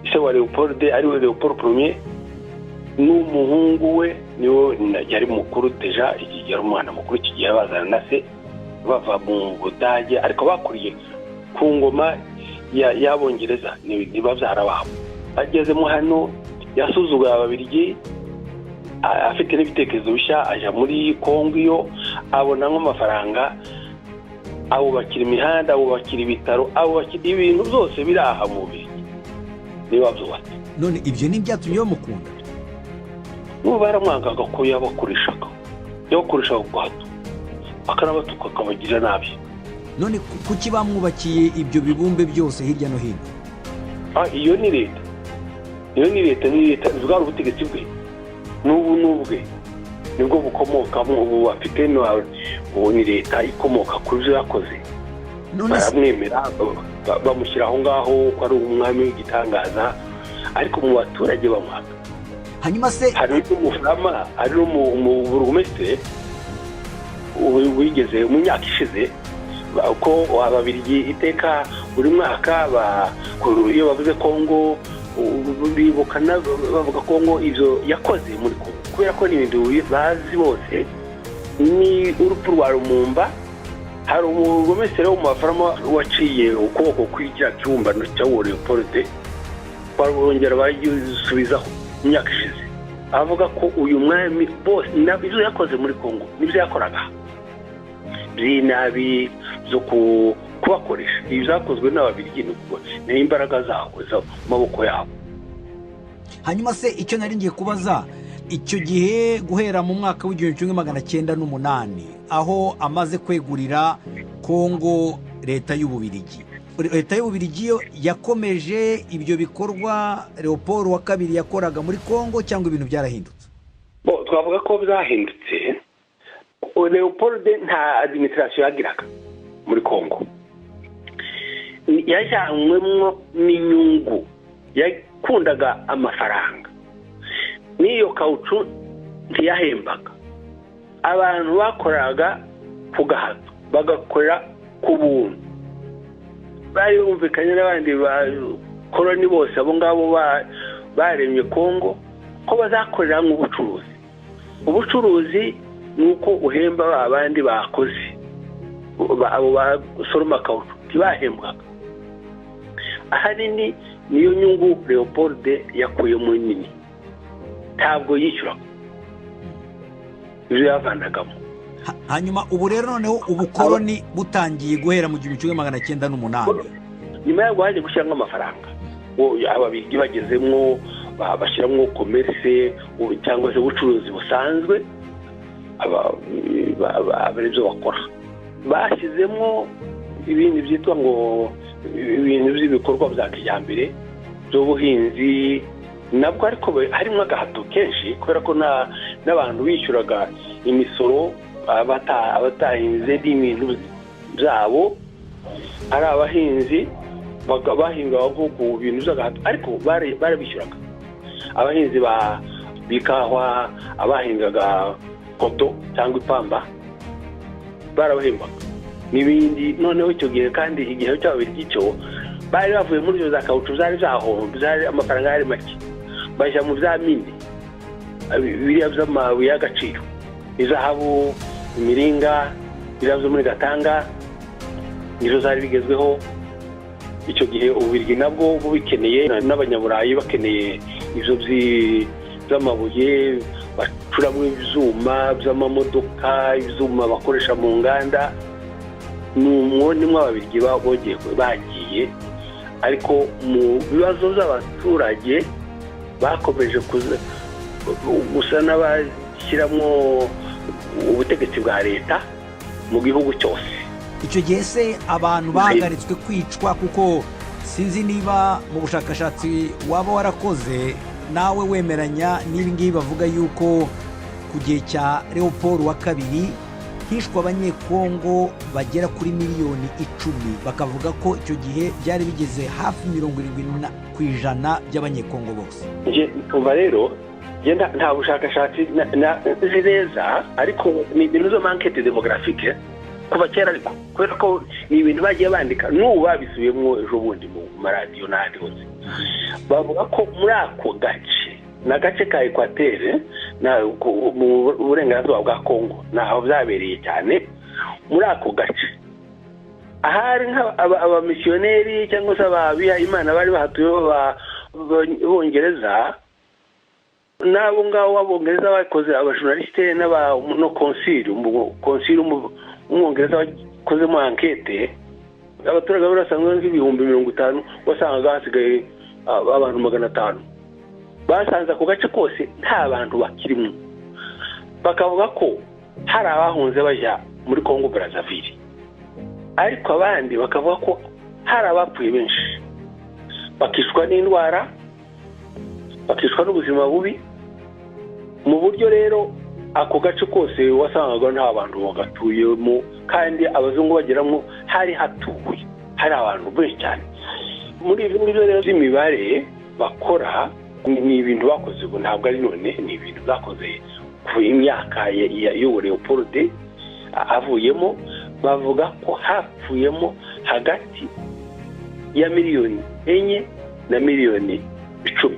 ise wa Leopold, ariwe Leopold I, n'umuhungu we niwe yari mukuru deja, yari umwana mukuru iki gihe bazana na se bava mu Budage, ariko bakuriye ku ngoma y'Abongereza, ni babyara babo. Agezemo hano yasuzuguye Ababiligi, afite n'ibitekerezo bishya, aja muri Kongo iyo abona nk'amafaranga, abubakira imihanda, abubakira ibitaro, abubakira ibintu byose biri aha mu Bubiligi, niba byubatse. None ibyo ni byatumye bamukunda? N'ubu baramwangaga ko yabakoreshaga guhato, akanabatuka akabagirira nabi. None kuki bamwubakiye ibyo bibumbe byose hirya no hino? Iyo ni leta bwari ubutegetsi bwe, n'ubwe nibwo bukomokamo, ubu bafite ubu ni leta ikomoka ku byo yakoze. Baramwemera, bamushyira aho ngaho ko ari umwami w'igitangaza, ariko mu baturage bamwaka. Hanyuma se hari n'umufurama, hari n'umuburugumesitiri wigeze mu myaka ishize, ko Ababiligi iteka buri mwaka iyo bavuze Kongo bibukana bavuga Kongo ibyo yakoze muri Kongo, kubera ko ni ibintu bazi bose. Ni urupfu rwa Lumumba, hari umugomesitiri wo mu bafarama waciye ukuboko kw'icya kibumbano cya Leopold, barongera bayisubizaho mu myaka ishize, avuga ko uyu mwami bose ibyo yakoze muri Kongo nibyo yakoraga, nabi zo kubakoresha. Ibi zakozwe n'Ababiligi, ni imbaraga zabo zo maboko yabo. Hanyuma se icyo nari ngiye kubaza, icyo gihe guhera mu mwaka w'1908 aho amaze kwegurira Kongo leta y'Ububiligi, leta y'Ububiligi yo yakomeje ibyo bikorwa Leopold wa kabiri yakoraga muri Kongo, cyangwa ibintu byarahindutse? Twavuga ko byahindutse. Leopold nta administration yagiraga muri Kongo, yajyanwemo n'inyungu, yakundaga amafaranga, n'iyo kaucu ntiyahembaga. Abantu bakoraga ku gahato, bagakorera ku buntu, bari bumvikanye n'abandi bakoroni bose abo ngabo baremye Kongo ko bazakorera mu ubucuruzi nuko uhemba abandi bakoze, abo basoroma kaucu ntibahembwaga. Ahanini niyo nyungu Leopold yakuye mu nini, ntabwo yishyuraga ibyo yavanagamo. Hanyuma ubu rero noneho ubukoroni butangiye guhera mu 1908, nyuma yo guhaje gushyiramo amafaranga, Ababiligi bagezemo bashyiramo commerce cyangwa se ubucuruzi busanzwe, abaribyo bakora. Bashyizemo ibindi byitwa ngo ibintu by'ibikorwa bya kijyambere by'ubuhinzi, nabwo ariko harimo agahato kenshi, kubera ko n'abantu bishyuraga imisoro abatahinze n'ibintu zabo ari abahinzi bahinga ku bintu by'agahato ariko barabishyuraga abahinzi b'ikawa abahingaga koto cyangwa ipamba barabahembaga n'ibindi. Noneho icyo gihe kandi igihe cy'ababirigi cyo bari bavuye muri izo za kawucu zari zahombye zari amafaranga yari make bajya mu bya mine biriya by'amabuye y'agaciro izahabu imiringa biriya byo muri Gatanga nizo zari bigezweho icyo gihe. Ububirigi nabwo bubikeneye n'abanyaburayi bakeneye izo z'amabuye bacuramo ibyuma by'amamodoka ibyuma bakoresha mu nganda. nimwo ababirigi bagiye ariko mu bibazo by'abaturage bakomeje gusa n'abashyiramo ubutegetsi bwa leta mu gihugu cyose. icyo gihe se abantu bahagaritswe kwicwa kuko sinzi niba mu bushakashatsi waba warakoze nawe wemeranya n'ibi ngibi bavuga yuko ku gihe cya Leopold wa kabiri hishwe abanyekongo bagera kuri miliyoni 10 bakavuga ko icyo gihe byari bigeze hafi 70% by'abanyekongo bose. Umva rero nta bushakashatsi nzi neza ariko ni ibintu zo enquête démographique kuva kera ariko kubera ko ni ibintu bagiye bandika n'ubu babisubiyemo ejo bundi mu maradiyo n'ahandi hose bavuga ko muri ako gace n'agace ka Equateur mu burengerazuba bwa Kongo naho byabereye cyane. Muri ako gace ahari abamisiyoneri cyangwa se ababiha Imana bari bahatuye b'Abongereza n'abo ngabo b'Abongereza bakoze abajournaliste no concile umwongereza wakozemo enquête abaturage barasanzwe nk'ibihumbi 50 wasangaga hasigaye abantu 500 basanze ako gace kose nta bantu bakirimo bakavuga ko hari abahunze bajya muri Congo Brazzaville ariko abandi bakavuga ko hari abapfuye benshi bakishwa n'indwara bakishwa n'ubuzima bubi mu buryo rero ako gace kose wasangaga nta bantu bagatuyemo kandi abazungu bageramo hari hatuye hari abantu benshi cyane. Muri ibi ngibyo rero by'imibare bakora ni ibintu bakoze ubu ntabwo ari none ni ibintu bakoze ku imyaka ya Leopold avuyemo bavuga ko hapfuyemo hagati ya miliyoni 4 na miliyoni 10.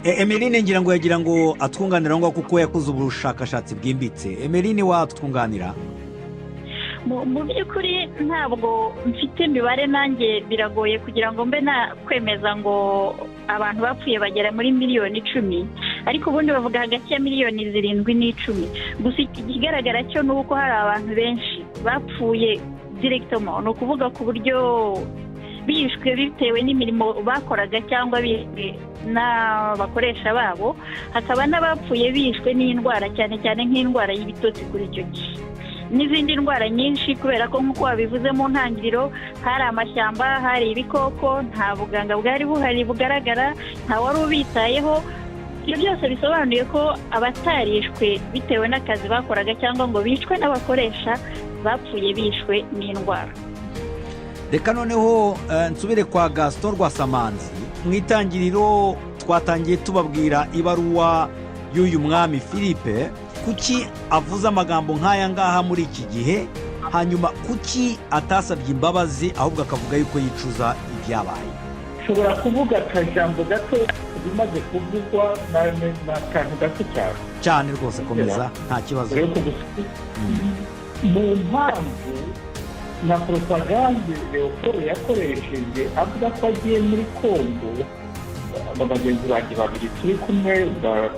Emeline ngira ngo yagira ngo atwunganira ngo kuko yakoze ubushakashatsi bwimbitse. Emeline watwunganira? Mu by'ukuri ntabwo mfite imibare nanjye biragoye kugira ngo mbe kwemeza ngo abantu bapfuye bagera muri miliyoni 10 ariko ubundi bavuga hagati ya miliyoni 7 n'10. Gusa ikigaragara cyo ni uko hari abantu benshi bapfuye directement no kuvuga ku buryo bishwe bitewe n'imirimo bakoraga cyangwa bishwe n'abakoresha babo. Hakaba n'abapfuye bishwe n'indwara cyane cyane nk'indwara y'ibitotsi kuri icyo gihe n'izindi ndwara nyinshi kubera ko nk'uko wabivuze mu ntangiriro hari amashyamba hari ibikoko nta buganga bwari buhari bugaragara nta wari ubitayeho. Ibyo byose bisobanuye ko abatarishwe bitewe n'akazi bakoraga cyangwa ngo bicwe n'abakoresha bapfuye bishwe n'indwara. Reka noneho nsubire kwa Gaston Rwasamanzi. Mu itangiriro twatangiye tubabwira ibaruwa y'uyu mwami Philippe kuki avuze amagambo nk'aya ngaha muri iki gihe hanyuma kuki atasabye imbabazi ahubwo akavuga yuko yicuza ibyabaye. Ushobora kuvuga akajambo gato bimaze kuvugwa n'akantu gato cyane rwose komeza nta kibazo. Mu mpamvu na propagande Leopold yakoresheje avuga ko agiye muri Kongo bagenzi banjye babiri turi kumwe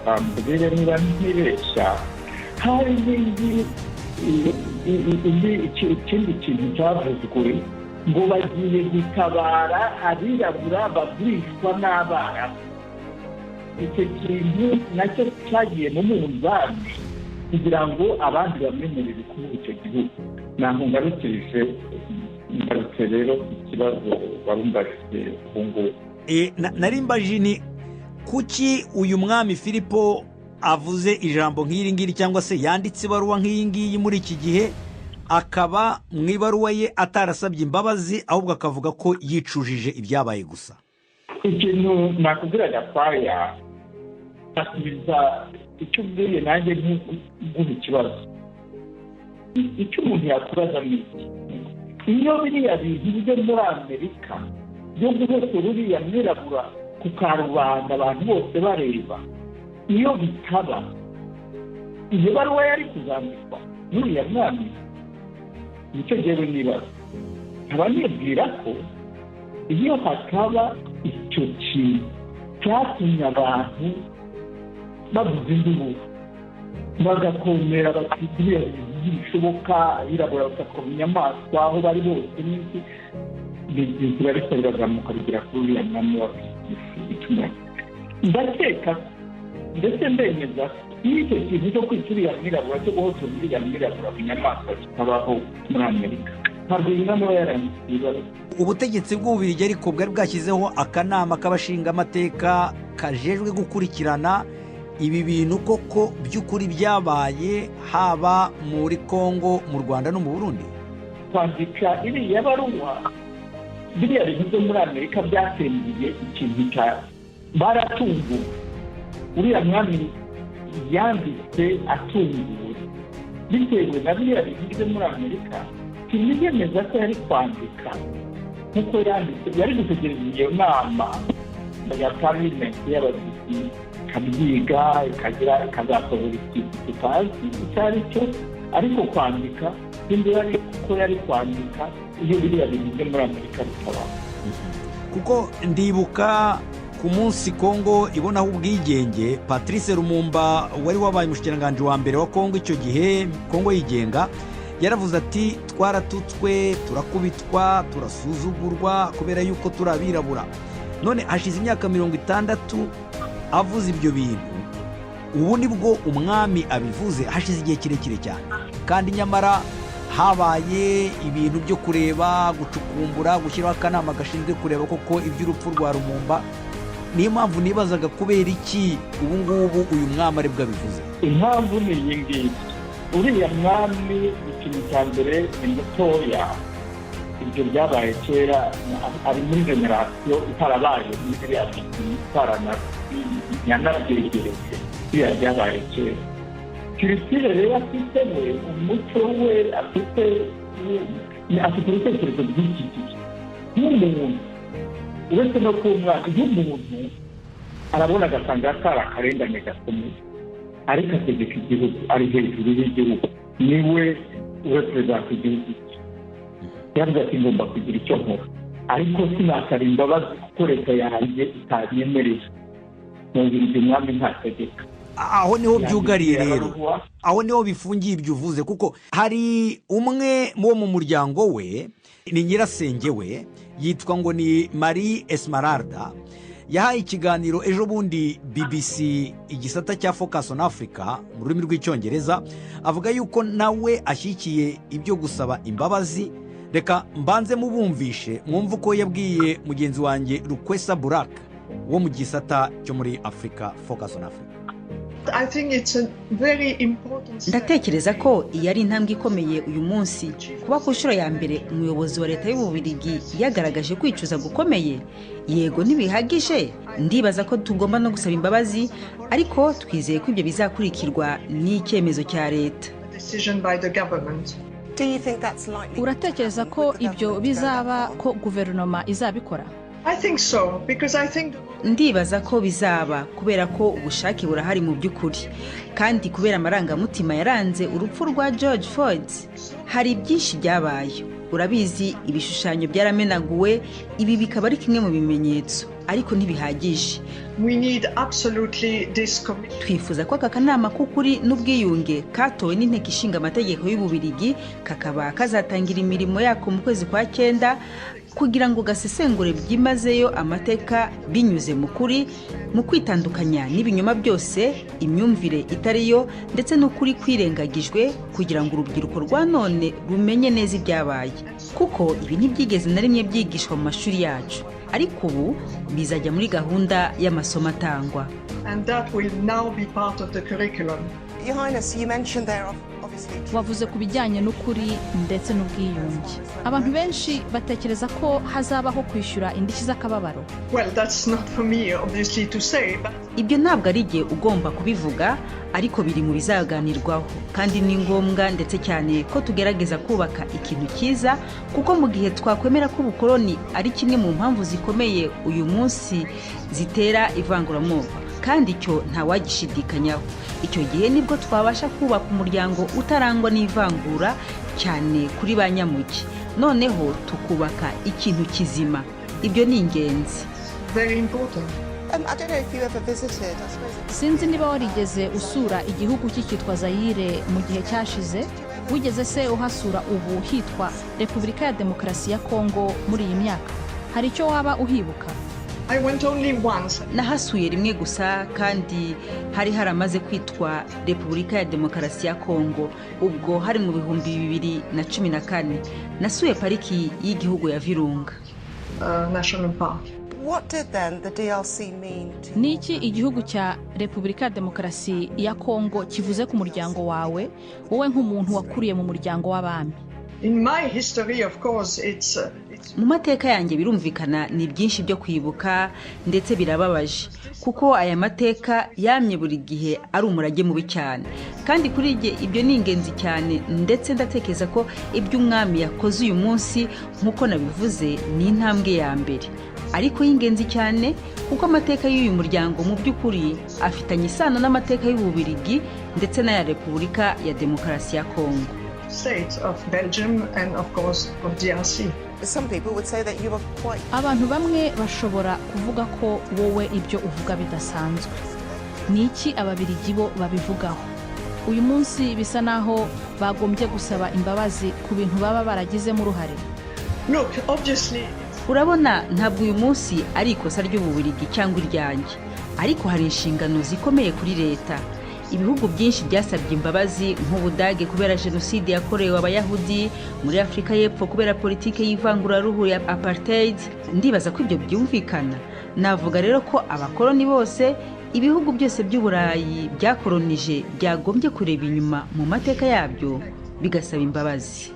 bambwire niba ntibeshya hari ikindi kintu cyavuzwe ngo bagiye gutabara abirabura bagurishwa n'abarabu. Icyo kintu nacyo cyagiye mu munzani kugira ngo abandi bamwemerere kuba icyo gihugu. Ntabwo ngarutse rero ikibazo barumbaje ubu ngubu. Narimbaje ni kuki uyu mwami Philippe avuze ijambo nk'iri ngiri cyangwa se yanditse ibaruwa nk'iyi ngiyi muri iki gihe akaba mu ibaruwa ye atarasabye imbabazi ahubwo akavuga ko yicujije ibyabaye gusa. ikintu nakubwira Gakwaya asubiza icyo ubwiye nanjye nk'ubu ikibazo icyo umuntu yakubaza ni iyo biriya bintu byo muri Amerika byo guhesha ruriya mwirabura ku karubanda abantu bose bareba iyo bitaba iyo baruwa yari kuzandikwa n'uriya mwami nicyo jyewe nibaza nkaba nibwira ko iyo hataba icyo kintu cyatumye abantu bavuza induru bagakomera bati biriya bintu ntibishoboka birabura bakakoma inyamaswa aho bari bose n'iki bigira birazamuka bigera kuri uriya mwami bituma ndakeka ndetse ndemeza iyo icyo kintu cyo kwica uriya mwirabura cyo guhotora uriya mwirabura mu nyamaswa kitabaho muri Amerika ntabwo iyi nama yarangiza ibibazo. Ubutegetsi bw'Ububiligi ariko bwari bwashyizeho akanama k'abashingamateka kajejwe gukurikirana ibi bintu koko by'ukuri byabaye haba muri Kongo, mu Rwanda no mu Burundi. Kwandika iriya baruwa biriya bintu byo muri Amerika byatembiye ikintu cya baratunguwe uriya mwami yanditse atunguwe bitewe na biriya bintu byo muri Amerika ntibiyemeza ko yari kwandika nk'uko yanditse yari gutegereza iyo nama ya parliament y'abadepite ikabyiga ikazasohora ikintu kitazi icyo ari cyo ariko kwandika sindi yari ko yari kwandika iyo biriya bintu byo muri Amerika bitabaho. Kuko ndibuka ku munsi Kongo ibonaho ubwigenge Patrice Lumumba wari wabaye umushikiranganji wa mbere wa Kongo icyo gihe Kongo yigenga yaravuze ati twaratutswe turakubitwa turasuzugurwa kubera yuko turabirabura. None hashize imyaka 60 avuze ibyo bintu ubu nibwo umwami abivuze hashize igihe kirekire cyane kandi nyamara habaye ibintu byo kureba gucukumbura gushyiraho akanama gashinzwe kureba koko iby'urupfu rwa Lumumba. Niyo mpamvu nibazaga kubera iki ubu ngubu uyu mwami aribwo abivuze. Impamvu ni iyi ngiyi uriya mwami ikintu cya mbere ni mutoya ibyo byabaye kera ari muri generasiyo itarabaye muri iriya bintu yanabyegereye biriya byabaye kera kirisire rero afite we umuco we afite ibitekerezo by'iki gihe nk'umuntu uretse no kuba umwana nk'umuntu arabona agasanga kari akarengane gakomeye ariko ategeka igihugu ari hejuru y'igihugu niwe ureperezanta igihugu cye yavuze ati ngomba kugira icyo nkora ariko sinasaba imbabazi kuko leta yanjye itanyemereye mubiri umwami ntategeka. Aho niho byugariye rero aho niho bifungiye ibyo uvuze kuko hari umwe wo mu muryango we ni nyirasenge we yitwa ngo ni Marie Esmeralda yahaye ikiganiro ejo bundi BBC igisata cya Focus on Africa mu rurimi rw'icyongereza avuga yuko nawe ashyikiye ibyo gusaba imbabazi. Reka mbanze mubumvishe mwumva uko yabwiye mugenzi wanjye Rukwesa Burak wo mu gisata cyo muri Africa Focus on Africa. Ndatekereza ko iyi ari intambwe ikomeye uyu munsi kuba ku nshuro ya mbere umuyobozi wa leta y'Ububiligi yagaragaje kwicuza gukomeye. Yego ntibihagije ndibaza ko tugomba no gusaba imbabazi ariko twizeye ko ibyo bizakurikirwa n'icyemezo cya leta. Uratekereza ko ibyo bizaba ko guverinoma izabikora? Ndibaza ko bizaba kubera ko ubushake burahari mu by'ukuri kandi kubera amarangamutima yaranze urupfu rwa George Floyd hari byinshi byabaye. Urabizi ibishushanyo byaramenaguwe ibi bikaba ari kimwe mu bimenyetso ariko ntibihagije. Twifuza ko aka kanama k'ukuri n'ubwiyunge katowe n'inteko ishinga amategeko y'Ububiligi kakaba kazatangira imirimo yako mu kwezi kwa 9 kugira ngo gasesengure byimazeyo amateka binyuze mu kuri mu kwitandukanya n'ibinyoma byose imyumvire itariyo ndetse n'ukuri kwirengagijwe kugira ngo urubyiruko rwa none rumenye neza ibyabaye kuko ibi ntibyigeze na rimwe byigishwa mu mashuri yacu ariko ubu bizajya muri gahunda y'amasomo atangwa. And that will now be part of the curriculum. Your Highness, you mentioned there wavuze ku bijyanye n'ukuri ndetse n'ubwiyunge. Abantu benshi batekereza ko hazabaho kwishyura indishyi z'akababaro. Ibyo ntabwo ari igihe ugomba kubivuga, ariko biri mu bizaganirwaho, kandi ni ngombwa ndetse cyane ko tugerageza kubaka ikintu cyiza, kuko mu gihe twakwemera ko ubukoloni ari kimwe mu mpamvu zikomeye uyu munsi zitera ivanguramoko, kandi icyo ntawagishidikanyaho, icyo gihe nibwo twabasha kubaka umuryango utarangwa n'ivangura cyane kuri ba nyamuke, noneho tukubaka ikintu kizima. Ibyo ni ingenzi. Sinzi niba warigeze usura igihugu cyitwa Zaire mu gihe cyashize. Wigeze se uhasura ubu hitwa Repubulika ya Demokarasi ya Kongo muri iyi myaka? Hari icyo waba uhibuka? Nahasuye rimwe gusa, kandi hari haramaze kwitwa Repubulika ya Demokarasi ya Kongo, ubwo hari mu 2014. Nasuye pariki y'igihugu ya Virunga. National Park. Ni iki igihugu cya Repubulika ya Demokarasi ya Kongo kivuze ku muryango wawe, wowe nk'umuntu wakuriye mu muryango w'abami? Mu mateka yanjye birumvikana ni byinshi byo kwibuka, ndetse birababaje, kuko aya mateka yamye buri gihe ari umurage mubi cyane, kandi kuri jye ibyo ni ingenzi cyane, ndetse ndatekereza ko ibyo umwami yakoze uyu munsi nk'uko nabivuze ni intambwe ya mbere, ariko y'ingenzi cyane, kuko amateka y'uyu muryango mu by'ukuri afitanye isano n'amateka y'Ububiligi ndetse n'aya Repubulika ya Demokarasi ya Kongo. Abantu bamwe bashobora kuvuga ko wowe ibyo uvuga bidasanzwe. Ni iki Ababiligi bo babivugaho? Uyu munsi bisa naho bagombye gusaba imbabazi ku bintu baba baragizemo uruhare. Urabona, ntabwo uyu munsi ari ikosa ry'Ububiligi cyangwa iryanjye, ariko hari inshingano zikomeye kuri leta. Ibihugu byinshi byasabye imbabazi, nk'Ubudage kubera jenoside yakorewe Abayahudi, muri Afurika y'Epfo kubera politike y'ivanguraruhu ya apartheid. Ndibaza ko ibyo byumvikana. Navuga rero ko abakoloni bose, ibihugu byose by'Uburayi byakolonije, byagombye kureba inyuma mu mateka yabyo bigasaba imbabazi.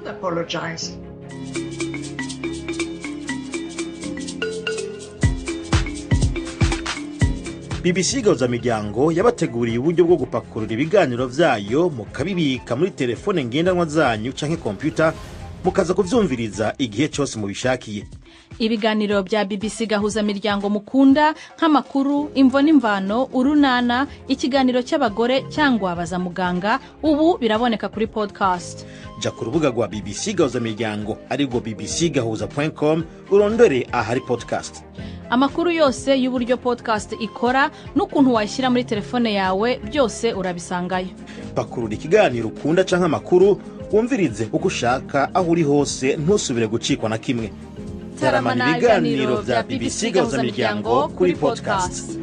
BBC Gahuza miryango yabateguriye uburyo bwo gupakurura ibiganiro vyayo mukabibika muri telefone ngendanwa zanyu canke computer, mukaza kuvyumviriza igihe cyose mubishakiye. Ibiganiro bya BBC Gahuza miryango mukunda nk'amakuru, imvo n'imvano, urunana, ikiganiro cy'abagore cyangwa abaza muganga, ubu biraboneka kuri podcast. Ja ku rubuga rwa BBC Gahuza miryango ariko bbcgahuza.com urondore ahari podcast. Amakuru yose y'uburyo podcast ikora n'ukuntu wayishyira muri telefone yawe byose urabisangayo. Pakurura ikiganiro ukunda canke amakuru, wumvirize uko ushaka aho uri hose, ntusubire gucikwa na kimwe. Taramana ibiganiro bya BBC Gahuza miryango kuri podcast.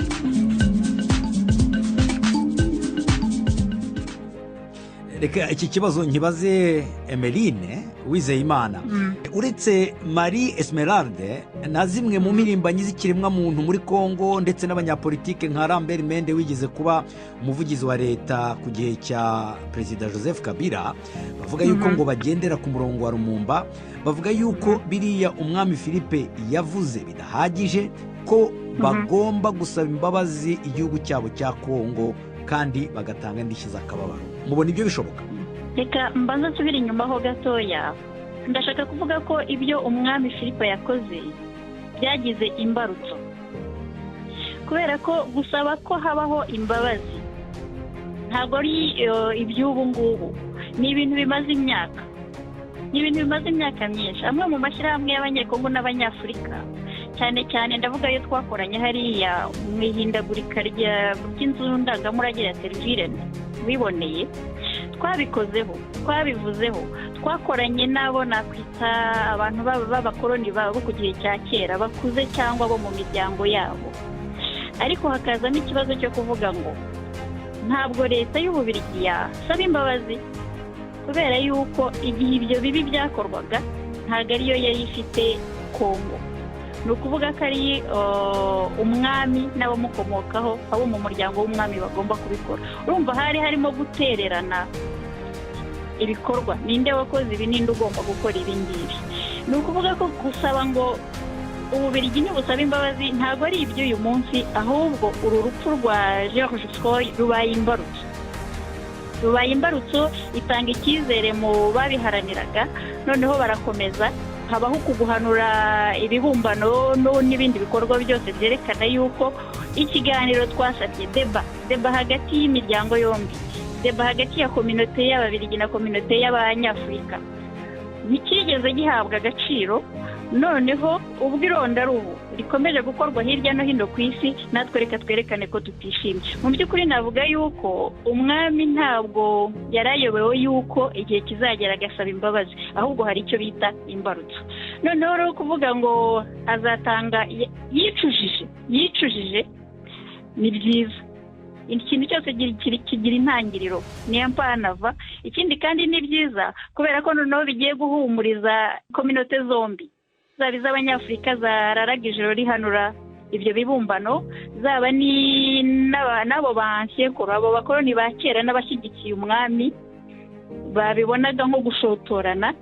Reka iki kibazo nkibaze Emeline Wizeyimana. Uretse Marie Esmeralde na zimwe mu mirimbanyi z'ikiremwa muntu muri Kongo ndetse n'abanyapolitike nka Lambert Mende wigeze kuba umuvugizi wa leta ku gihe cya President Joseph Kabila, bavuga yuko ngo bagendera ku murongo wa Rumumba, bavuga yuko biriya umwami Philippe yavuze bidahagije, ko bagomba gusaba imbabazi igihugu cyabo cya Kongo kandi bagatanga indishyi z'akababaro. Mubona ibyo bishoboka? Reka mbanza nsubira inyuma ho gatoya. Ndashaka kuvuga ko ibyo umwami Philippe yakoze byagize imbarutso, kubera ko gusaba ko habaho imbabazi ntabwo ari iby'ubu ngubu, ni ibintu bimaze imyaka, myinshi. Amwe mu mashyirahamwe y'Abanyekongo n'Abanyafurika, cyane cyane ndavuga yo twakoranye hariya mu ihindagurika ry'inzu ndangamurage ya Tervirene biboneye, twabikozeho, twabivuzeho, twakoranye nabo nakwita abantu b'abakoloni babo ku gihe cya kera bakuze cyangwa bo mu miryango yabo. Ariko hakazamo ikibazo cyo kuvuga ngo ntabwo leta y'Ububiligi yasaba imbabazi, kubera yuko igihe ibyo bibi byakorwaga ntabwo ariyo yari ifite Kongo. Ni ukuvuga ko ari umwami n'abamukomokaho, abo mu muryango w'umwami bagomba kubikora. Urumva hari harimo gutererana ibikorwa, ninde wakoze ibi, ninde ugomba gukora ibi ngibi. Ni ukuvuga ko gusaba ngo Ububirigi ntibusaba imbabazi ntabwo ari iby'uyu munsi, ahubwo uru rupfu rwa George Floyd rubaye imbarutso itanga icyizere mu babiharaniraga, noneho barakomeza habaho kuguhanura ibibumbano n'ibindi bikorwa byose byerekana yuko ikiganiro twasabye deba hagati y'imiryango yombi, deba hagati ya kominote y'Ababiligi na kominote y'Abanyafurika ntikigeze gihabwa agaciro. Noneho ubwo irondaruhu rikomeje gukorwa hirya no hino ku isi, natwe reka twerekane ko tutishimye. Mu by'ukuri navuga yuko umwami ntabwo yarayobewe yuko igihe kizagera agasaba imbabazi, ahubwo hari icyo bita imbarutso. Noneho rero kuvuga ngo azatanga yicujije ni byiza. Ikintu cyose kigira intangiriro, niyo mpanava. Ikindi kandi ni byiza kubera ko noneho bigiye guhumuriza kominote zombi, zaba iz'Abanyafurika zararaga ijoro rihanura ibyo bibumbano, zaba n'abo bansekuru, abo bakoloni ba kera n'abashyigikiye umwami babibonaga nko gushotorana.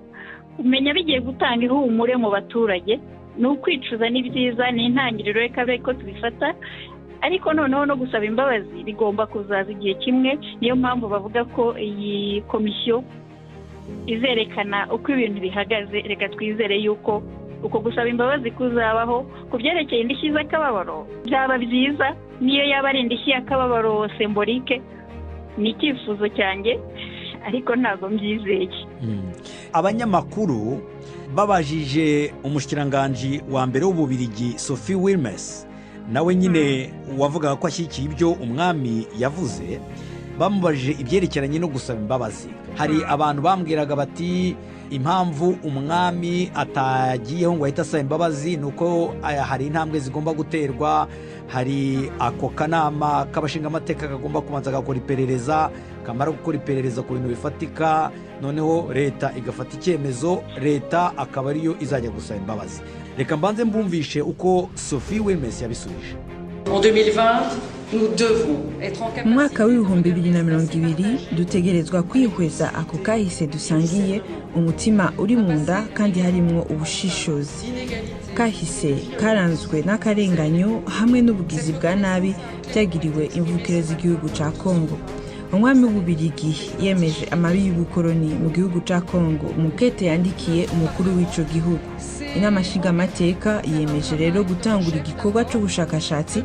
Umenya bigiye gutanga ihumure mu baturage. Ni ukwicuza ni byiza, ni intangiriro, reka ko tubifata. Ariko noneho no gusaba imbabazi bigomba kuzaza igihe kimwe. Niyo mpamvu bavuga ko iyi komisiyo izerekana uko ibintu bihagaze. Reka twizere yuko uko gusaba imbabazi kuzabaho. Ku byerekeye indishyi z'akababaro byaba byiza niyo yaba ari indishyi y'akababaro sembolike, ni icyifuzo cyanjye, ariko ntabwo mbyizeye. Abanyamakuru babajije umushikiranganji wa mbere w'Ububirigi Sophie Wilmès, nawe nyine wavugaga ko ashyigikiye ibyo umwami yavuze, bamubajije ibyerekeranye no gusaba imbabazi. Hari abantu bambwiraga bati impamvu umwami atagiyeho ngo ahite asaba imbabazi ni uko hari intambwe zigomba guterwa, hari ako kanama k'abashingamateka kagomba kubanza gakora iperereza, kamara gukora iperereza ku bintu bifatika, noneho leta igafata icyemezo, leta akaba ariyo izajya gusaba imbabazi. Reka mbanze mbumvishe uko Sophie Wilmès yabisubije. Mu mwaka w'ibihumbi 2020 dutegerezwa kwihweza ako kahise dusangiye, umutima uri mu nda kandi harimo ubushishozi. Kahise karanzwe n'akarenganyo hamwe n'ubugizi bwa nabi byagiriwe imvukire z'igihugu ca Kongo. Umwami w'Ububirigi yemeje amabi y'ubukoloni mu gihugu ca Kongo mu kete yandikiye umukuru w'ico gihugu. Inama nshingamateka yemeje rero gutangura igikorwa c'ubushakashatsi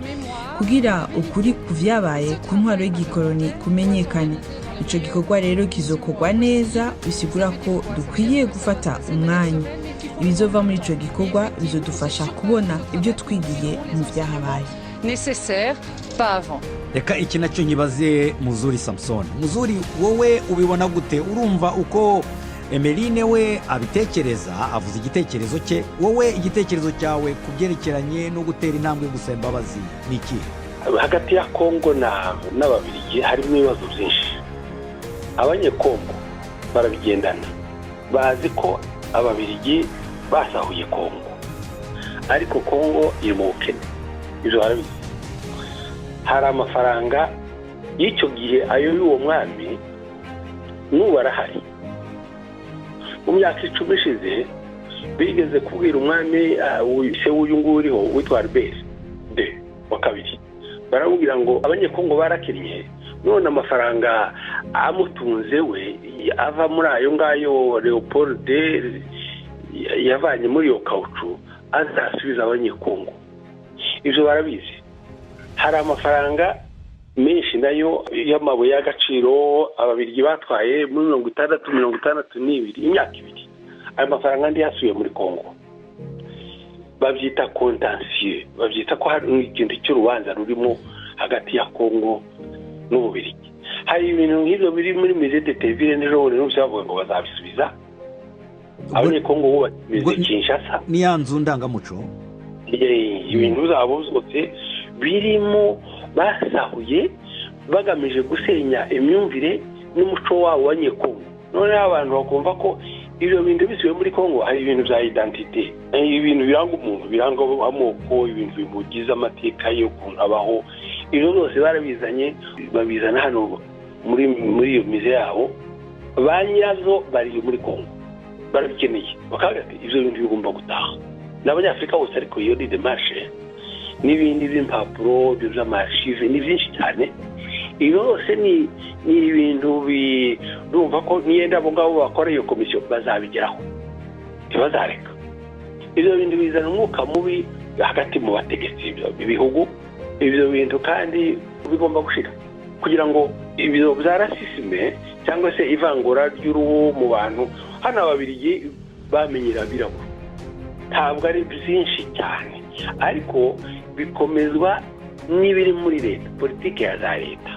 kugira ukuri kuvyabaye ku ntwaro y'igikoloni kumenyekane. Ico gikorwa rero kizokorwa neza, bisigura ko dukwiye gufata umwanya. Ibizova muri ico gikorwa bizodufasha kubona ibyo twigiye mu vyahabaye. Nécessaire, pas avant. Reka iki nacyo nyibaze Muzuri Samson. Muzuri, wowe ubibona gute? Urumva uko Emeline we abitekereza, avuze igitekerezo cye. Wowe igitekerezo cyawe ku byerekeranye no gutera intambwe gusaba imbabazi ni iki? Hagati ya Kongo n'Ababiligi harimo ibibazo byinshi. Abanyekongo barabigendana, bazi ko Ababiligi basahuye Kongo, ariko Kongo iri mu bukene. Ibyo barabizi. Hari amafaranga y'icyo gihe ayo y'uwo mwami n'ubu arahari. Mu myaka 10 ishize bigeze kubwira umwami se w'uyu nguyu uriho witwa Albert de wa kabiri, baramubwira ngo Abanyekongo barakiriye, none amafaranga amutunze we ava muri ayo ngayo Leopold yavanye muri yo kaucu azasubiza Abanyekongo. Ibyo barabizi. Hari amafaranga menshi nayo y'amabuye y'agaciro Ababiligi batwaye muri 60-62 imyaka 2. Ayo mafaranga ndi yasuye muri Kongo. Bavyita contentieux, bavyita ko hari ikintu cy'urubanza rurimo hagati ya Kongo n'Ububirigi. Hari ibintu nk'ibyo biri muri musée de Teville n'ejo n'ubusavuga ngo bazabisubiza. Abanyekongo bo babize Kinshasa ni yanzu ndangamuco. Ibintu zabo zose birimo basahuye bagamije gusenya imyumvire n'umuco wabo w'Abanyekongo. None abantu bakumva ko ibyo bintu bisubiye muri Kongo hari ibintu bya identité, ibintu biranga umuntu, biranga amoko, ibintu bimugize amateka yo kunabaho. Ibyo byose barabizanye babizana hano muri iyo mize yabo ba nyirazo bari muri Kongo barabikeneye bakavuga ati ibyo bintu bigomba gutaha n'abanyafurika bose ariko iyo ni demarche n'ibindi by'impapuro by'amashive ni byinshi cyane iyo yose ni ibintu birumva ko niyenda abo ngabo bakora iyo komisiyo bazabigeraho ntibazareka ibyo bintu bizana umwuka mubi hagati mu bategetsi b'ibihugu ibyo bintu kandi bigomba gushira kugira ngo ibyo bya rasisme cyangwa se ivangura ry'uruhu mu bantu hano ababiligi bamenyera abirabura ntabwo ari byinshi cyane ariko bikomezwa n'ibiri muri leta politike ya za leta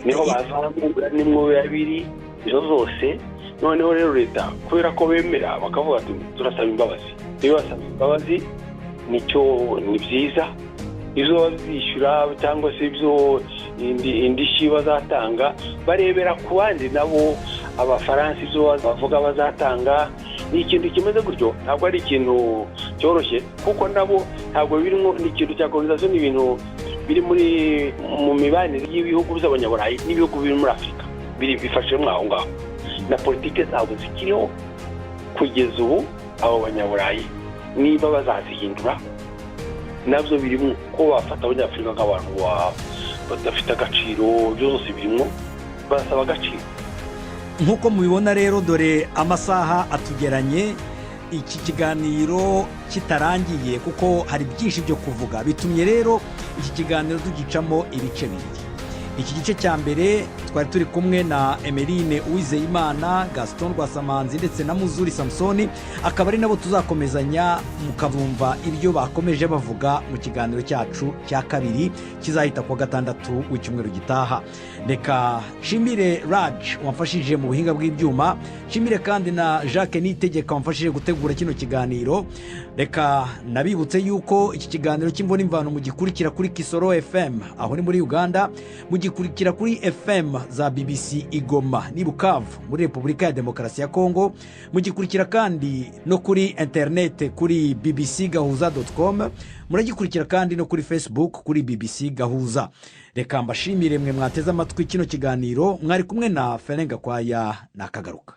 niho bavangura nimwo babiri izo zose noneho rero leta kubera ko bemera bakavuga ati turasaba imbabazi niba basaba imbabazi nicyo ni byiza izo bazishyura cyangwa se ibyo indishyi bazatanga barebera ku bandi nabo abafaransa ibyo bavuga bazatanga ni ikintu kimeze gutyo ntabwo ari ikintu cyoroshye kuko nabo ntabwo birimo n'ikintu cya colonization n'ibintu biri mu mibanire y'ibihugu by'abanyaburayi n'ibihugu biri muri Afurika bifashe mwaho ngaho na politike zabo zikiriho kugeza ubu abo banyaburayi niba bazazihindura nabyo birimo ko bafata abanyafurika nk'abantu badafite agaciro byose birimo basaba agaciro nk'uko mubibona rero dore amasaha atugeranye iki kiganiro kitarangiye kuko hari byinshi byo kuvuga bitumye rero iki kiganiro tugicamo ibice bibiri iki gice cya mbere twari turi kumwe na Emeline Uwizeyimana Gaston Rwasamanzi ndetse na Muzuri Samsoni akaba ari nabo tuzakomezanya mukabumva ibyo bakomeje bavuga mu kiganiro cyacu cya kabiri kizahita ku gatandatu w'icyumweru gitaha reka shimire Raj wamfashije mu buhinga bw'ibyuma shimire kandi na Jacques Nitegeka wamfashije gutegura kino kiganiro reka nabibutse yuko iki kiganiro cy'imvo n'imvano mu gikurikira kuri Kisoro FM aho ni muri Uganda mugikurikira kuri FM za BBC Igoma ni Bukavu muri Repubulika ya Demokarasi ya Kongo mugikurikira kandi no kuri internet kuri bbcgahuza.com muragikurikira kandi no kuri Facebook kuri BBC Gahuza reka mbashimire mwe mwateze amatwi kino kiganiro mwari kumwe na Ferenga Kwaya nakagaruka